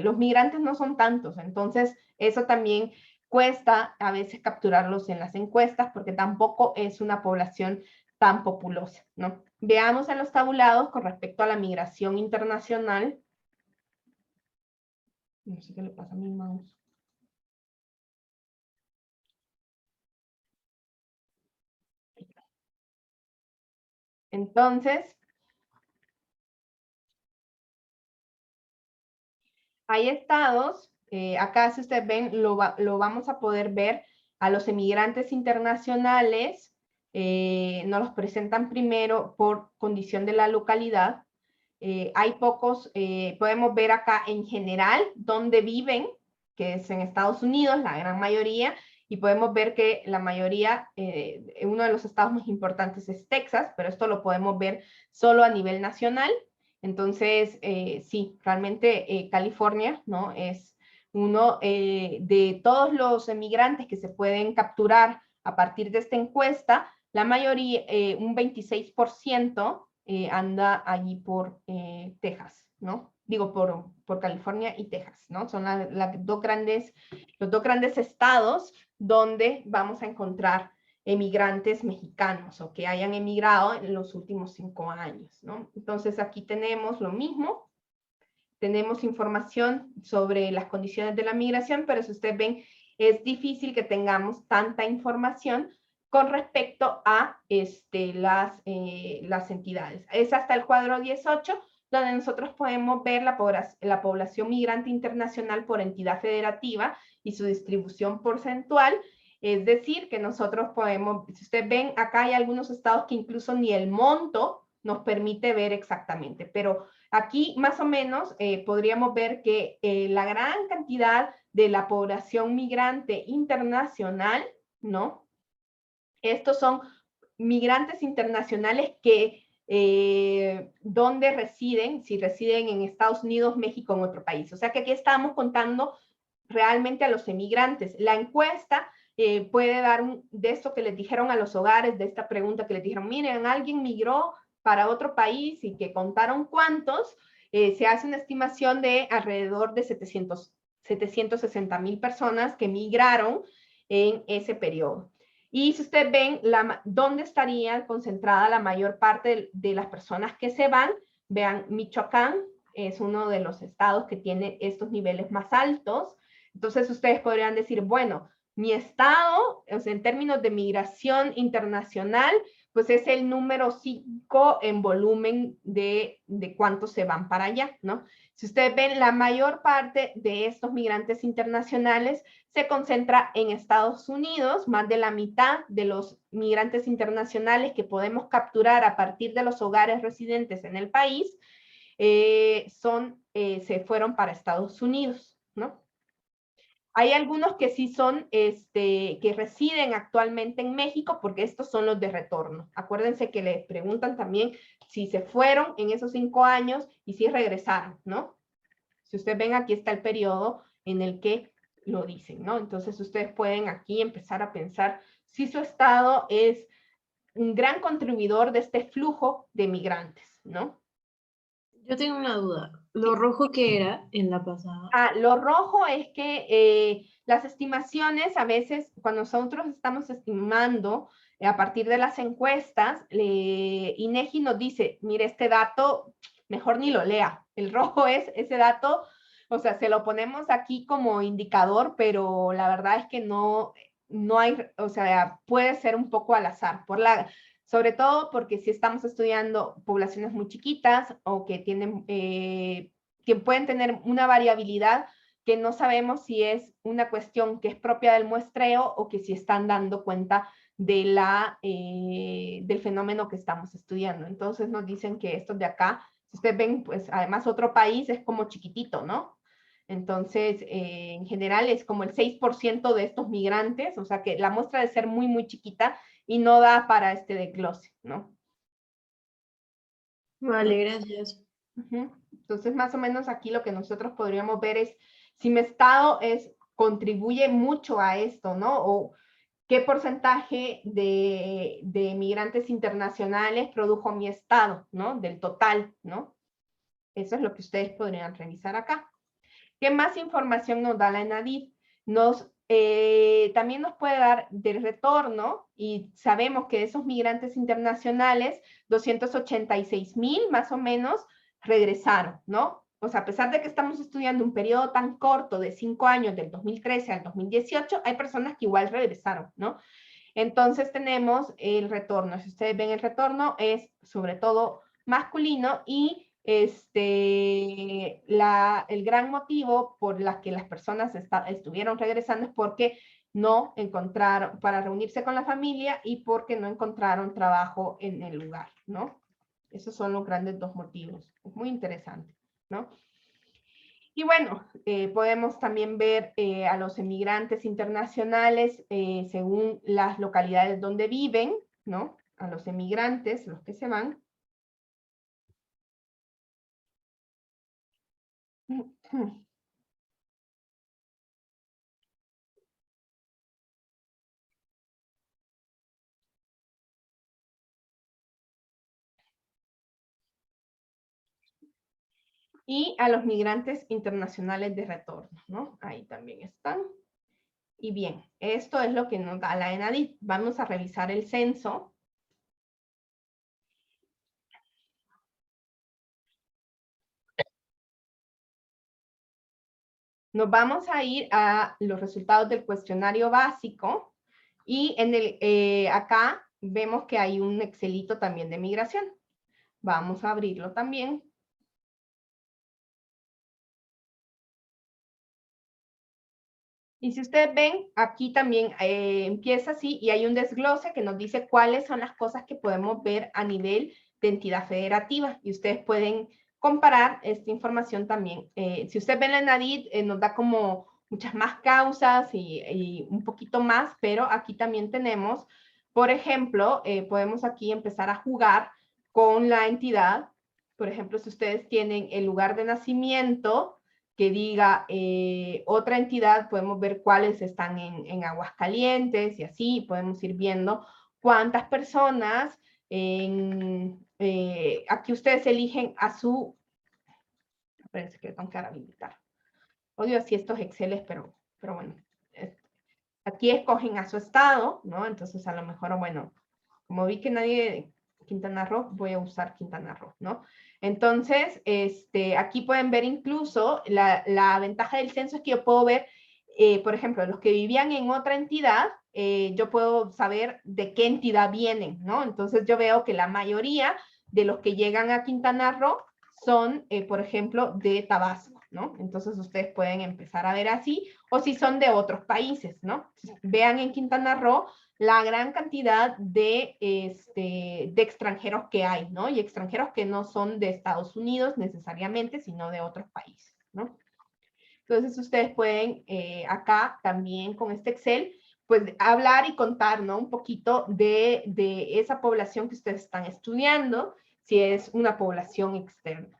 Speaker 1: los migrantes no son tantos, entonces eso también cuesta a veces capturarlos en las encuestas porque tampoco es una población tan populosa, ¿no? Veamos en los tabulados con respecto a la migración internacional. No sé qué le pasa a mi mouse. Entonces, hay estados, acá si ustedes ven, lo vamos a poder ver a los emigrantes internacionales, nos los presentan primero por condición de la localidad. Hay pocos, podemos ver acá en general dónde viven, que es en Estados Unidos, la gran mayoría, y podemos ver que la mayoría, uno de los estados más importantes es Texas, pero esto lo podemos ver solo a nivel nacional. Entonces, sí, realmente California, ¿no? Es uno de todos los emigrantes que se pueden capturar a partir de esta encuesta, la mayoría, un 26%, anda allí por Texas, ¿no? Digo, por California y Texas, ¿no? Son los dos grandes estados donde vamos a encontrar emigrantes mexicanos o que hayan emigrado en los últimos 5 años, ¿no? Entonces aquí tenemos lo mismo, tenemos información sobre las condiciones de la migración, pero si ustedes ven, es difícil que tengamos tanta información con respecto a las entidades. Es hasta el cuadro 18, donde nosotros podemos ver la población migrante internacional por entidad federativa y su distribución porcentual. Es decir, que nosotros podemos, si ustedes ven, acá hay algunos estados que incluso ni el monto nos permite ver exactamente, pero aquí más o menos podríamos ver que la gran cantidad de la población migrante internacional, ¿no? Estos son migrantes internacionales que donde residen, si residen en Estados Unidos, México, en otro país. O sea que aquí estamos contando realmente a los emigrantes. La encuesta puede dar de esto que les dijeron a los hogares, de esta pregunta que les dijeron, miren, alguien migró para otro país y que contaron cuántos, se hace una estimación de alrededor de 760,000 personas que migraron en ese periodo. Y si ustedes ven dónde estaría concentrada la mayor parte de las personas que se van, vean, Michoacán es uno de los estados que tiene estos niveles más altos. Entonces ustedes podrían decir, bueno, mi estado, o sea, en términos de migración internacional, pues es el número 5 en volumen de cuántos se van para allá, ¿no? Si ustedes ven, la mayor parte de estos migrantes internacionales se concentra en Estados Unidos, más de la mitad de los migrantes internacionales que podemos capturar a partir de los hogares residentes en el país se fueron para Estados Unidos, ¿no? Hay algunos que sí son, que residen actualmente en México, porque estos son los de retorno. Acuérdense que les preguntan también si se fueron en esos 5 años y si regresaron, ¿no? Si ustedes ven, aquí está el periodo en el que lo dicen, ¿no? Entonces ustedes pueden aquí empezar a pensar si su estado es un gran contribuidor de este flujo de migrantes, ¿no?
Speaker 4: Yo tengo una duda. Lo rojo que era en la pasada.
Speaker 1: Lo rojo es que las estimaciones, a veces, cuando nosotros estamos estimando a partir de las encuestas, INEGI nos dice, mire, este dato, mejor ni lo lea. El rojo es ese dato, o sea, se lo ponemos aquí como indicador, pero la verdad es que no hay, o sea, puede ser un poco al azar, sobre todo porque si estamos estudiando poblaciones muy chiquitas o que tienen... que pueden tener una variabilidad que no sabemos si es una cuestión que es propia del muestreo o que si están dando cuenta de del fenómeno que estamos estudiando. Entonces nos dicen que estos de acá, si ustedes ven, pues además otro país es como chiquitito, ¿no? Entonces, en general es como el 6% de estos migrantes, o sea que la muestra de ser muy, muy chiquita y no da para este desglose, ¿no?
Speaker 4: Vale, gracias.
Speaker 1: Entonces, más o menos aquí lo que nosotros podríamos ver es si mi estado contribuye mucho a esto, ¿no? O qué porcentaje de migrantes internacionales produjo mi estado, ¿no? Del total, ¿no? Eso es lo que ustedes podrían revisar acá. ¿Qué más información nos da la ENADIT? También nos puede dar del retorno, y sabemos que de esos migrantes internacionales, 286,000 más o menos regresaron, ¿no? O sea, a pesar de que estamos estudiando un periodo tan corto de 5 años, del 2013 al 2018, hay personas que igual regresaron, ¿no? Entonces tenemos el retorno. Si ustedes ven el retorno, es sobre todo masculino y el gran motivo por la que las personas estuvieron regresando es porque no encontraron, para reunirse con la familia y porque no encontraron trabajo en el lugar, ¿no? Esos son los grandes dos motivos. Es muy interesante, ¿no? Y bueno, podemos también ver a los emigrantes internacionales según las localidades donde viven, ¿no? A los emigrantes, los que se van. Y a los migrantes internacionales de retorno, ¿no? Ahí también están. Y bien, esto es lo que nos da la ENADIT. Vamos a revisar el censo. Nos vamos a ir a los resultados del cuestionario básico y acá vemos que hay un Excelito también de migración. Vamos a abrirlo también. Y si ustedes ven, aquí también empieza así y hay un desglose que nos dice cuáles son las cosas que podemos ver a nivel de entidad federativa. Y ustedes pueden comparar esta información también. Si ustedes ven la ENADIT, nos da como muchas más causas y un poquito más, pero aquí también tenemos, por ejemplo, podemos aquí empezar a jugar con la entidad. Por ejemplo, si ustedes tienen el lugar de nacimiento, que diga otra entidad, podemos ver cuáles están en Aguascalientes y así podemos ir viendo cuántas personas aquí ustedes eligen a su, parece que tengo que habilitar. Odio así estos Exceles, pero bueno, aquí escogen a su estado, ¿no? Entonces a lo mejor, bueno, como vi que nadie Quintana Roo, voy a usar Quintana Roo, ¿no? Entonces, aquí pueden ver incluso la ventaja del censo es que yo puedo ver, por ejemplo, los que vivían en otra entidad, yo puedo saber de qué entidad vienen, ¿no? Entonces yo veo que la mayoría de los que llegan a Quintana Roo son, por ejemplo, de Tabasco, ¿no? Entonces ustedes pueden empezar a ver así, o si son de otros países, ¿no? Vean en Quintana Roo la gran cantidad de extranjeros que hay, ¿no? Y extranjeros que no son de Estados Unidos necesariamente, sino de otros países, ¿no? Entonces ustedes pueden acá también con este Excel, pues hablar y contar, ¿no? Un poquito de esa población que ustedes están estudiando, si es una población externa.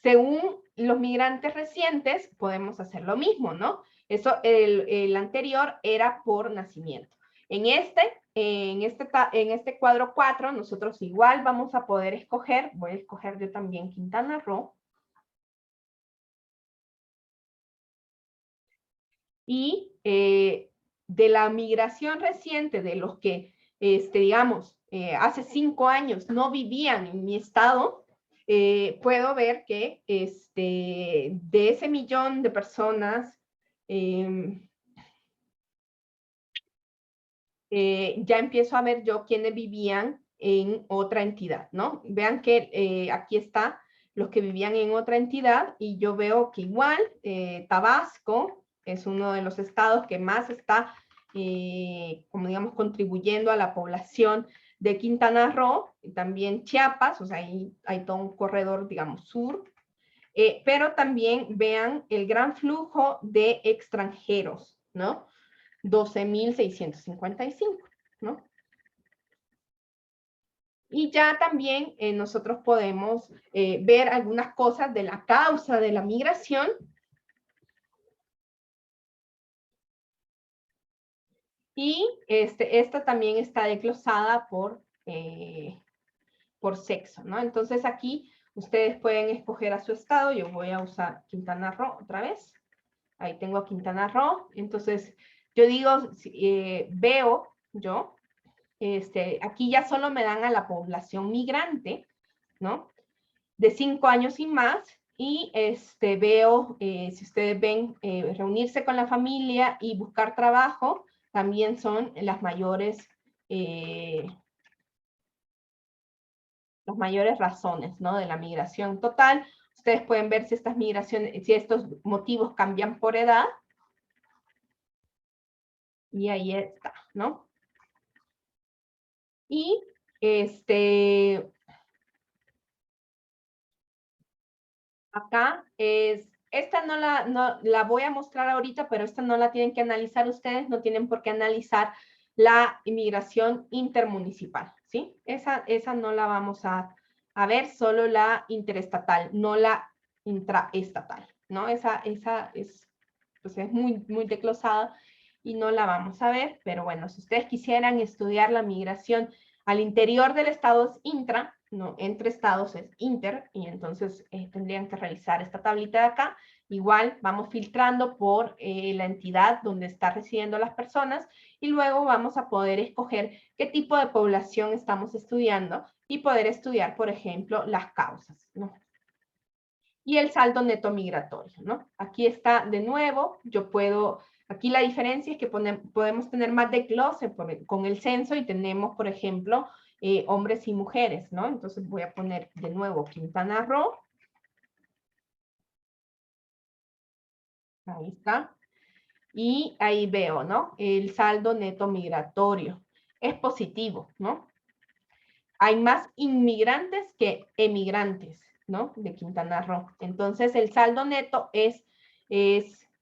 Speaker 1: Según los migrantes recientes, podemos hacer lo mismo, ¿no? Eso, el anterior era por nacimiento. En este cuadro 4, nosotros igual vamos a poder escoger, voy a escoger yo también Quintana Roo. Y de la migración reciente, de los que, digamos, hace 5 años no vivían en mi estado, puedo ver que de ese millón de personas, ya empiezo a ver yo quiénes vivían en otra entidad, ¿no? Vean que aquí está los que vivían en otra entidad y yo veo que igual Tabasco es uno de los estados que más está, como digamos, contribuyendo a la población de Quintana Roo, y también Chiapas, o sea, hay todo un corredor, digamos, sur, pero también vean el gran flujo de extranjeros, ¿no? 12.655, ¿no? Y ya también nosotros podemos ver algunas cosas de la causa de la migración. Y esta también está desglosada por sexo, ¿no? Entonces aquí ustedes pueden escoger a su estado. Yo voy a usar Quintana Roo otra vez. Ahí tengo a Quintana Roo. Entonces yo digo, veo yo, aquí ya solo me dan a la población migrante, ¿no? De 5 años y más, y veo, si ustedes ven, reunirse con la familia y buscar trabajo, también son las mayores razones, ¿no? De la migración total. Ustedes pueden ver si estas migraciones, si estos motivos cambian por edad, y ahí está, ¿no? Y acá esta no la voy a mostrar ahorita, pero esta no la tienen que analizar ustedes, no tienen por qué analizar la inmigración intermunicipal, ¿sí? Esa no la vamos a ver, solo la interestatal, no la intraestatal, ¿no? Esa pues es muy, muy desglosada y no la vamos a ver, pero bueno, si ustedes quisieran estudiar la migración al interior del estado es intra, no, entre estados es inter, y entonces tendrían que realizar esta tablita de acá. Igual vamos filtrando por la entidad donde está residiendo las personas y luego vamos a poder escoger qué tipo de población estamos estudiando y poder estudiar, por ejemplo, las causas, ¿no? Y el saldo neto migratorio, ¿no? Aquí está de nuevo, aquí la diferencia es que podemos tener más desglose con el censo y tenemos, por ejemplo, hombres y mujeres, ¿no? Entonces voy a poner de nuevo Quintana Roo. Ahí está. Y ahí veo, ¿no? El saldo neto migratorio. Es positivo, ¿no? Hay más inmigrantes que emigrantes, ¿no? De Quintana Roo. Entonces, el saldo neto es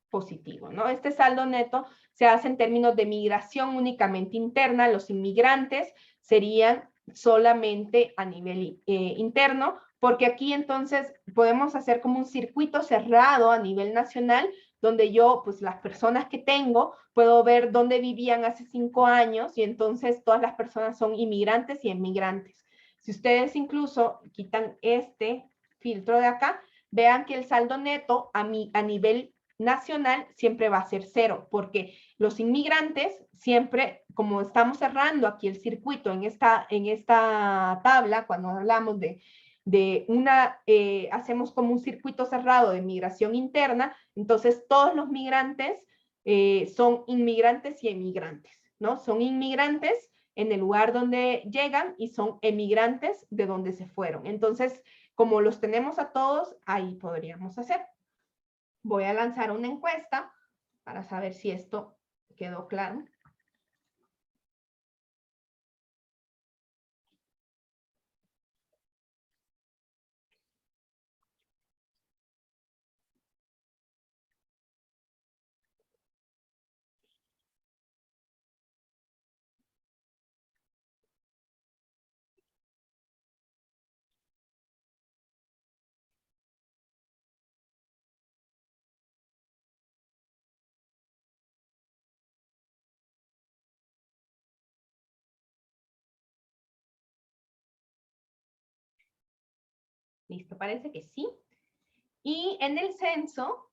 Speaker 1: positivo, ¿no? Este saldo neto se hace en términos de migración únicamente interna. Los inmigrantes serían solamente a nivel interno, porque aquí entonces podemos hacer como un circuito cerrado a nivel nacional, donde yo, pues las personas que tengo, puedo ver dónde vivían hace 5 años y entonces todas las personas son inmigrantes y emigrantes. Si ustedes incluso quitan este filtro de acá, vean que el saldo neto a nivel nacional siempre va a ser 0, porque los inmigrantes siempre, como estamos cerrando aquí el circuito en esta tabla, cuando hablamos hacemos como un circuito cerrado de migración interna, entonces todos los migrantes son inmigrantes y emigrantes, ¿no? Son inmigrantes en el lugar donde llegan y son emigrantes de donde se fueron. Entonces, como los tenemos a todos, ahí podríamos hacer. Voy a lanzar una encuesta para saber si esto quedó claro. Listo, parece que sí. Y en el censo,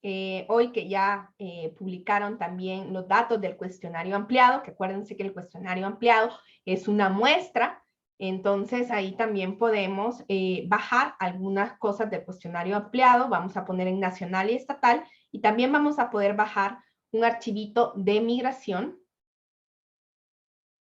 Speaker 1: hoy que ya publicaron también los datos del cuestionario ampliado, que acuérdense que el cuestionario ampliado es una muestra, entonces ahí también podemos bajar algunas cosas del cuestionario ampliado, vamos a poner en nacional y estatal, y también vamos a poder bajar un archivito de migración,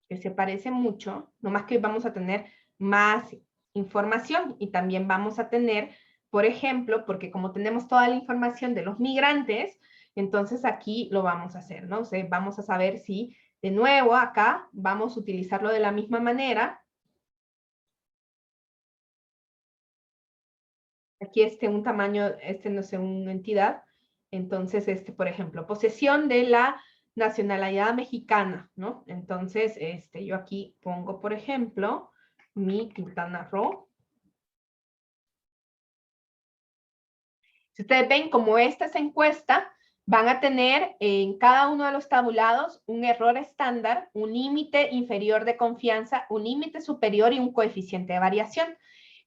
Speaker 1: que se parece mucho, nomás que hoy vamos a tener más información y también vamos a tener, por ejemplo, porque como tenemos toda la información de los migrantes, entonces aquí lo vamos a hacer, ¿no? O sea, vamos a saber si de nuevo acá vamos a utilizarlo de la misma manera. Aquí un tamaño, no sé, una entidad. Entonces, por ejemplo, posesión de la nacionalidad mexicana, ¿no? Entonces, yo aquí pongo, por ejemplo, mi Quintana Roo. Si ustedes ven, como esta es encuesta, van a tener en cada uno de los tabulados un error estándar, un límite inferior de confianza, un límite superior y un coeficiente de variación.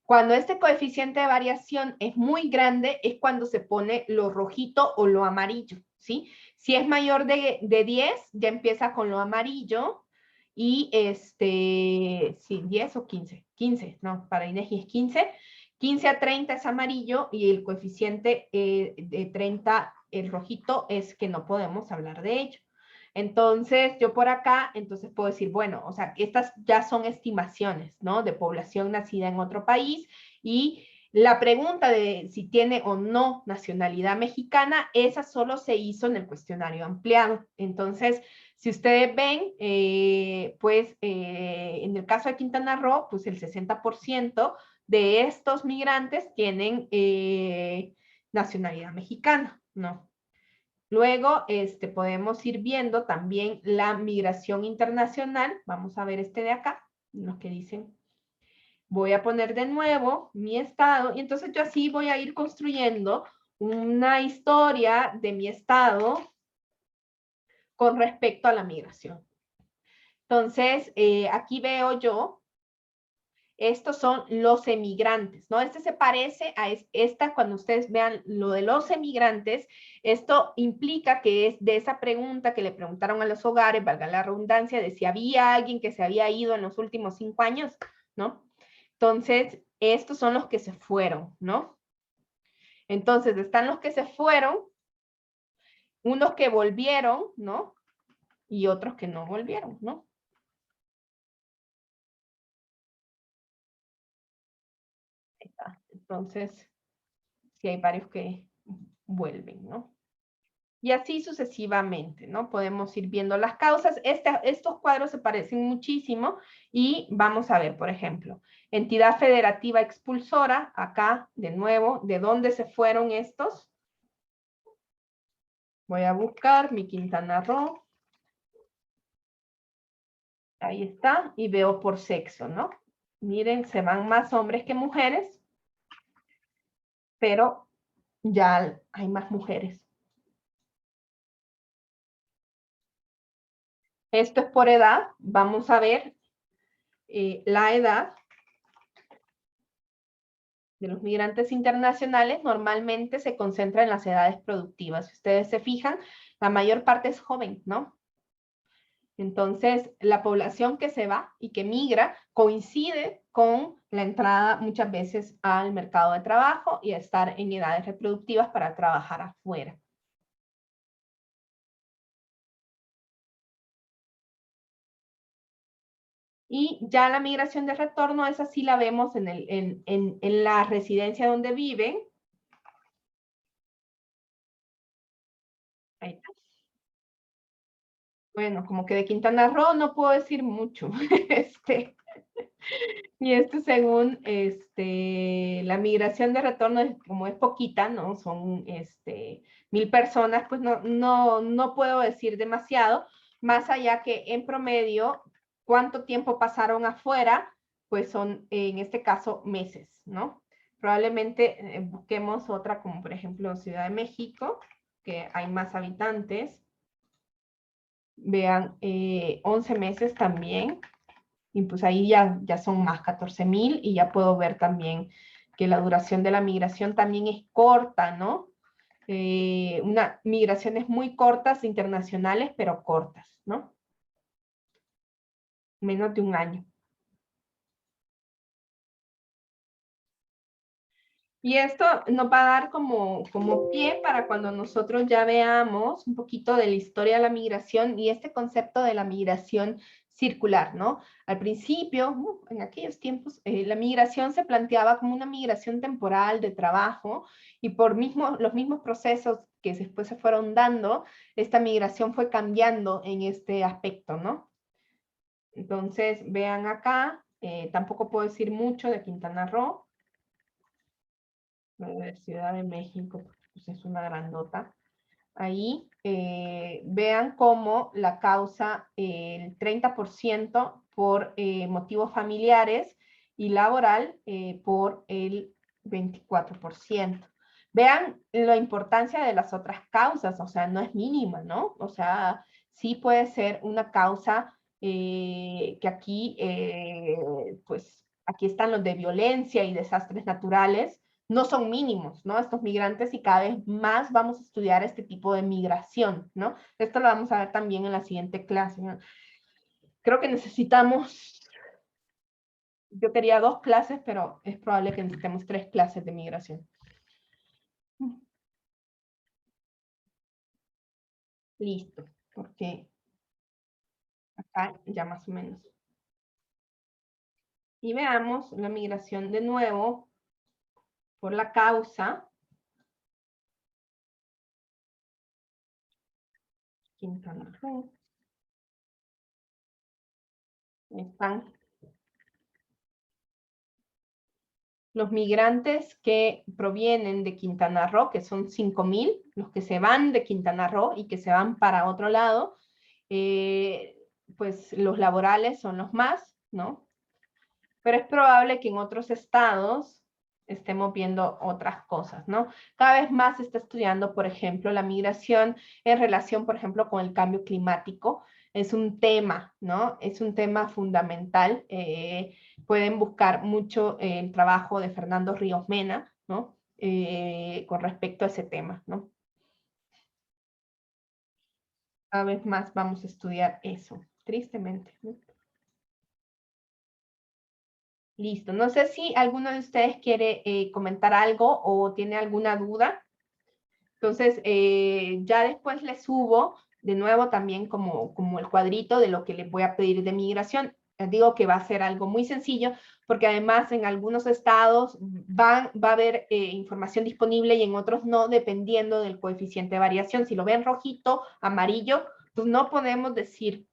Speaker 1: Cuando este coeficiente de variación es muy grande, es cuando se pone lo rojito o lo amarillo, ¿sí? Si es mayor de 10, ya empieza con lo amarillo, y sí, 10 o 15, 15, no, para INEGI es 15, 15 a 30 es amarillo, y el coeficiente de 30, el rojito, es que no podemos hablar de ello. Entonces, yo por acá, entonces puedo decir, bueno, o sea, estas ya son estimaciones, ¿no? De población nacida en otro país, y la pregunta de si tiene o no nacionalidad mexicana, esa solo se hizo en el cuestionario ampliado. Entonces, si ustedes ven, en el caso de Quintana Roo, pues el 60% de estos migrantes tienen nacionalidad mexicana, ¿no? Luego, podemos ir viendo también la migración internacional. Vamos a ver de acá, los que dicen. Voy a poner de nuevo mi estado, y entonces yo así voy a ir construyendo una historia de mi estado con respecto a la migración. Entonces, aquí veo yo, estos son los emigrantes, ¿no? Se parece a esta, cuando ustedes vean lo de los emigrantes, esto implica que es de esa pregunta que le preguntaron a los hogares, valga la redundancia, de si había alguien que se había ido en los últimos 5 años, ¿no? Entonces, estos son los que se fueron, ¿no? Entonces, están los que se fueron, unos que volvieron, ¿no? Y otros que no volvieron, ¿no? Ahí está. Entonces, sí hay varios que vuelven, ¿no? Y así sucesivamente, ¿no? Podemos ir viendo las causas. Estos cuadros se parecen muchísimo, y vamos a ver, por ejemplo, entidad federativa expulsora, acá, de nuevo, ¿de dónde se fueron estos? Voy a buscar mi Quintana Roo. Ahí está, y veo por sexo, ¿no? Miren, se van más hombres que mujeres, pero ya hay más mujeres. Esto es por edad. Vamos a ver la edad de los migrantes internacionales. Normalmente se concentra en las edades productivas. Si ustedes se fijan, la mayor parte es joven, ¿no? Entonces, la población que se va y que migra coincide con la entrada muchas veces al mercado de trabajo y a estar en edades reproductivas para trabajar afuera. Y ya la migración de retorno, esa sí la vemos en la residencia donde viven. Ahí está. Bueno, como que de Quintana Roo no puedo decir mucho. Y según la migración de retorno, como es poquita, ¿no? Son 1000 personas, pues no puedo decir demasiado, más allá que en promedio, cuánto tiempo pasaron afuera, pues son en este caso meses, ¿no? Probablemente busquemos otra, como por ejemplo Ciudad de México, que hay más habitantes. Vean, 11 meses también. Y pues ahí ya son más 14,000, y ya puedo ver también que la duración de la migración también es corta, ¿no? Migraciones muy cortas, internacionales, pero cortas, ¿no? Menos de un año. Y esto nos va a dar como pie para cuando nosotros ya veamos un poquito de la historia de la migración y este concepto de la migración circular, ¿no? Al principio, en aquellos tiempos, la migración se planteaba como una migración temporal de trabajo y por los mismos procesos que después se fueron dando, esta migración fue cambiando en este aspecto, ¿no? Entonces, vean acá, tampoco puedo decir mucho de Quintana Roo, Ciudad de México, pues es una grandota. Ahí vean cómo la causa, el 30% por motivos familiares y laboral por el 24%. Vean la importancia de las otras causas, o sea, no es mínima, ¿no? O sea, sí puede ser una causa que aquí, pues, aquí están los de violencia y desastres naturales, no son mínimos, ¿no? Estos migrantes y cada vez más vamos a estudiar este tipo de migración, ¿no? Esto lo vamos a ver también en la siguiente clase, ¿no? Creo que necesitamos, yo quería 2 clases, pero es probable que necesitemos 3 clases de migración. Listo, porque acá ya más o menos. Y veamos la migración de nuevo por la causa. Quintana Roo. Están los migrantes que provienen de Quintana Roo, que son 5,000, los que se van de Quintana Roo y que se van para otro lado, pues los laborales son los más, ¿no? Pero es probable que en otros estados estemos viendo otras cosas, ¿no? Cada vez más se está estudiando, por ejemplo, la migración en relación, por ejemplo, con el cambio climático. Es un tema, ¿no? Es un tema fundamental. Pueden buscar mucho el trabajo de Fernando Ríos Mena, ¿no? Con respecto a ese tema, ¿no? Cada vez más vamos a estudiar eso, tristemente, ¿no? Listo. No sé si alguno de ustedes quiere comentar algo o tiene alguna duda. Entonces, ya después les subo de nuevo también como el cuadrito de lo que les voy a pedir de migración. Les digo que va a ser algo muy sencillo porque además en algunos estados va a haber información disponible y en otros no, dependiendo del coeficiente de variación. Si lo ven rojito, amarillo, pues no podemos decir,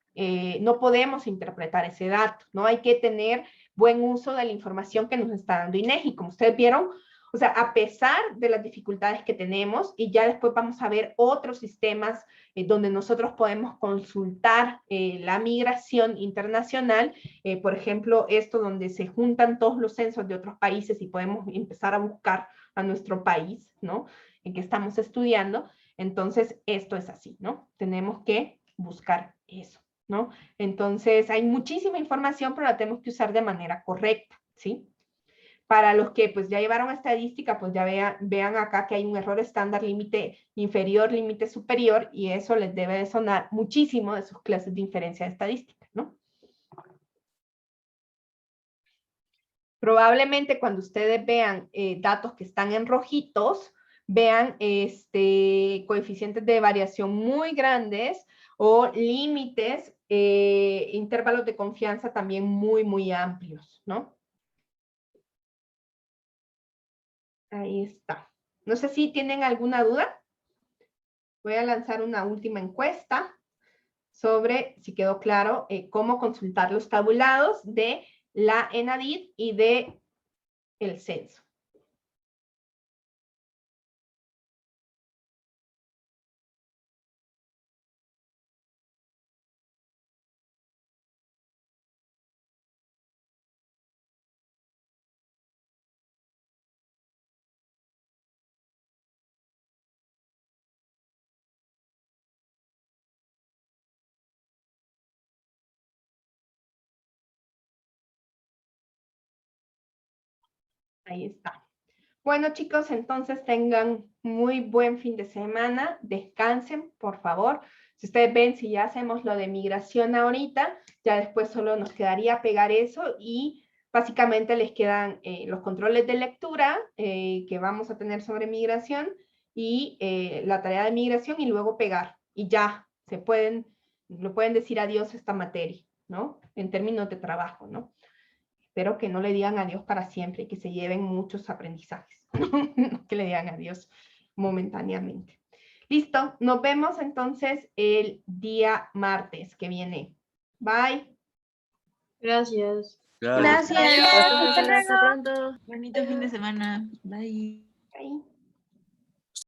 Speaker 1: no podemos interpretar ese dato, ¿no? Hay que tener buen uso de la información que nos está dando INEGI. Como ustedes vieron, o sea, a pesar de las dificultades que tenemos, y ya después vamos a ver otros sistemas donde nosotros podemos consultar la migración internacional, por ejemplo, esto donde se juntan todos los censos de otros países y podemos empezar a buscar a nuestro país, ¿no? En que estamos estudiando. Entonces, esto es así, ¿no? Tenemos que buscar eso, ¿no? Entonces, hay muchísima información, pero la tenemos que usar de manera correcta, ¿sí? Para los que pues ya llevaron a estadística, pues ya vean acá que hay un error estándar, límite inferior, límite superior, y eso les debe de sonar muchísimo de sus clases de inferencia de estadística, ¿no? Probablemente cuando ustedes vean datos que están en rojitos, vean coeficientes de variación muy grandes o límites, intervalos de confianza también muy, muy amplios, ¿no? Ahí está. No sé si tienen alguna duda. Voy a lanzar una última encuesta sobre, si quedó claro, cómo consultar los tabulados de la ENADID y de el censo. Ahí está. Bueno, chicos, entonces tengan muy buen fin de semana. Descansen, por favor. Si ustedes ven, si ya hacemos lo de migración ahorita, ya después solo nos quedaría pegar eso y básicamente les quedan los controles de lectura que vamos a tener sobre migración y la tarea de migración y luego pegar. Y ya, lo pueden decir adiós a esta materia, ¿no? En términos de trabajo, ¿no? Espero que no le digan adiós para siempre y que se lleven muchos aprendizajes, no que le digan adiós momentáneamente. Listo, nos vemos entonces el día martes que viene. Bye.
Speaker 4: Gracias.
Speaker 5: Gracias.
Speaker 2: Gracias. Hasta
Speaker 4: Adiós.
Speaker 2: luego.
Speaker 6: Bonito fin de semana. Bye.
Speaker 1: Bye.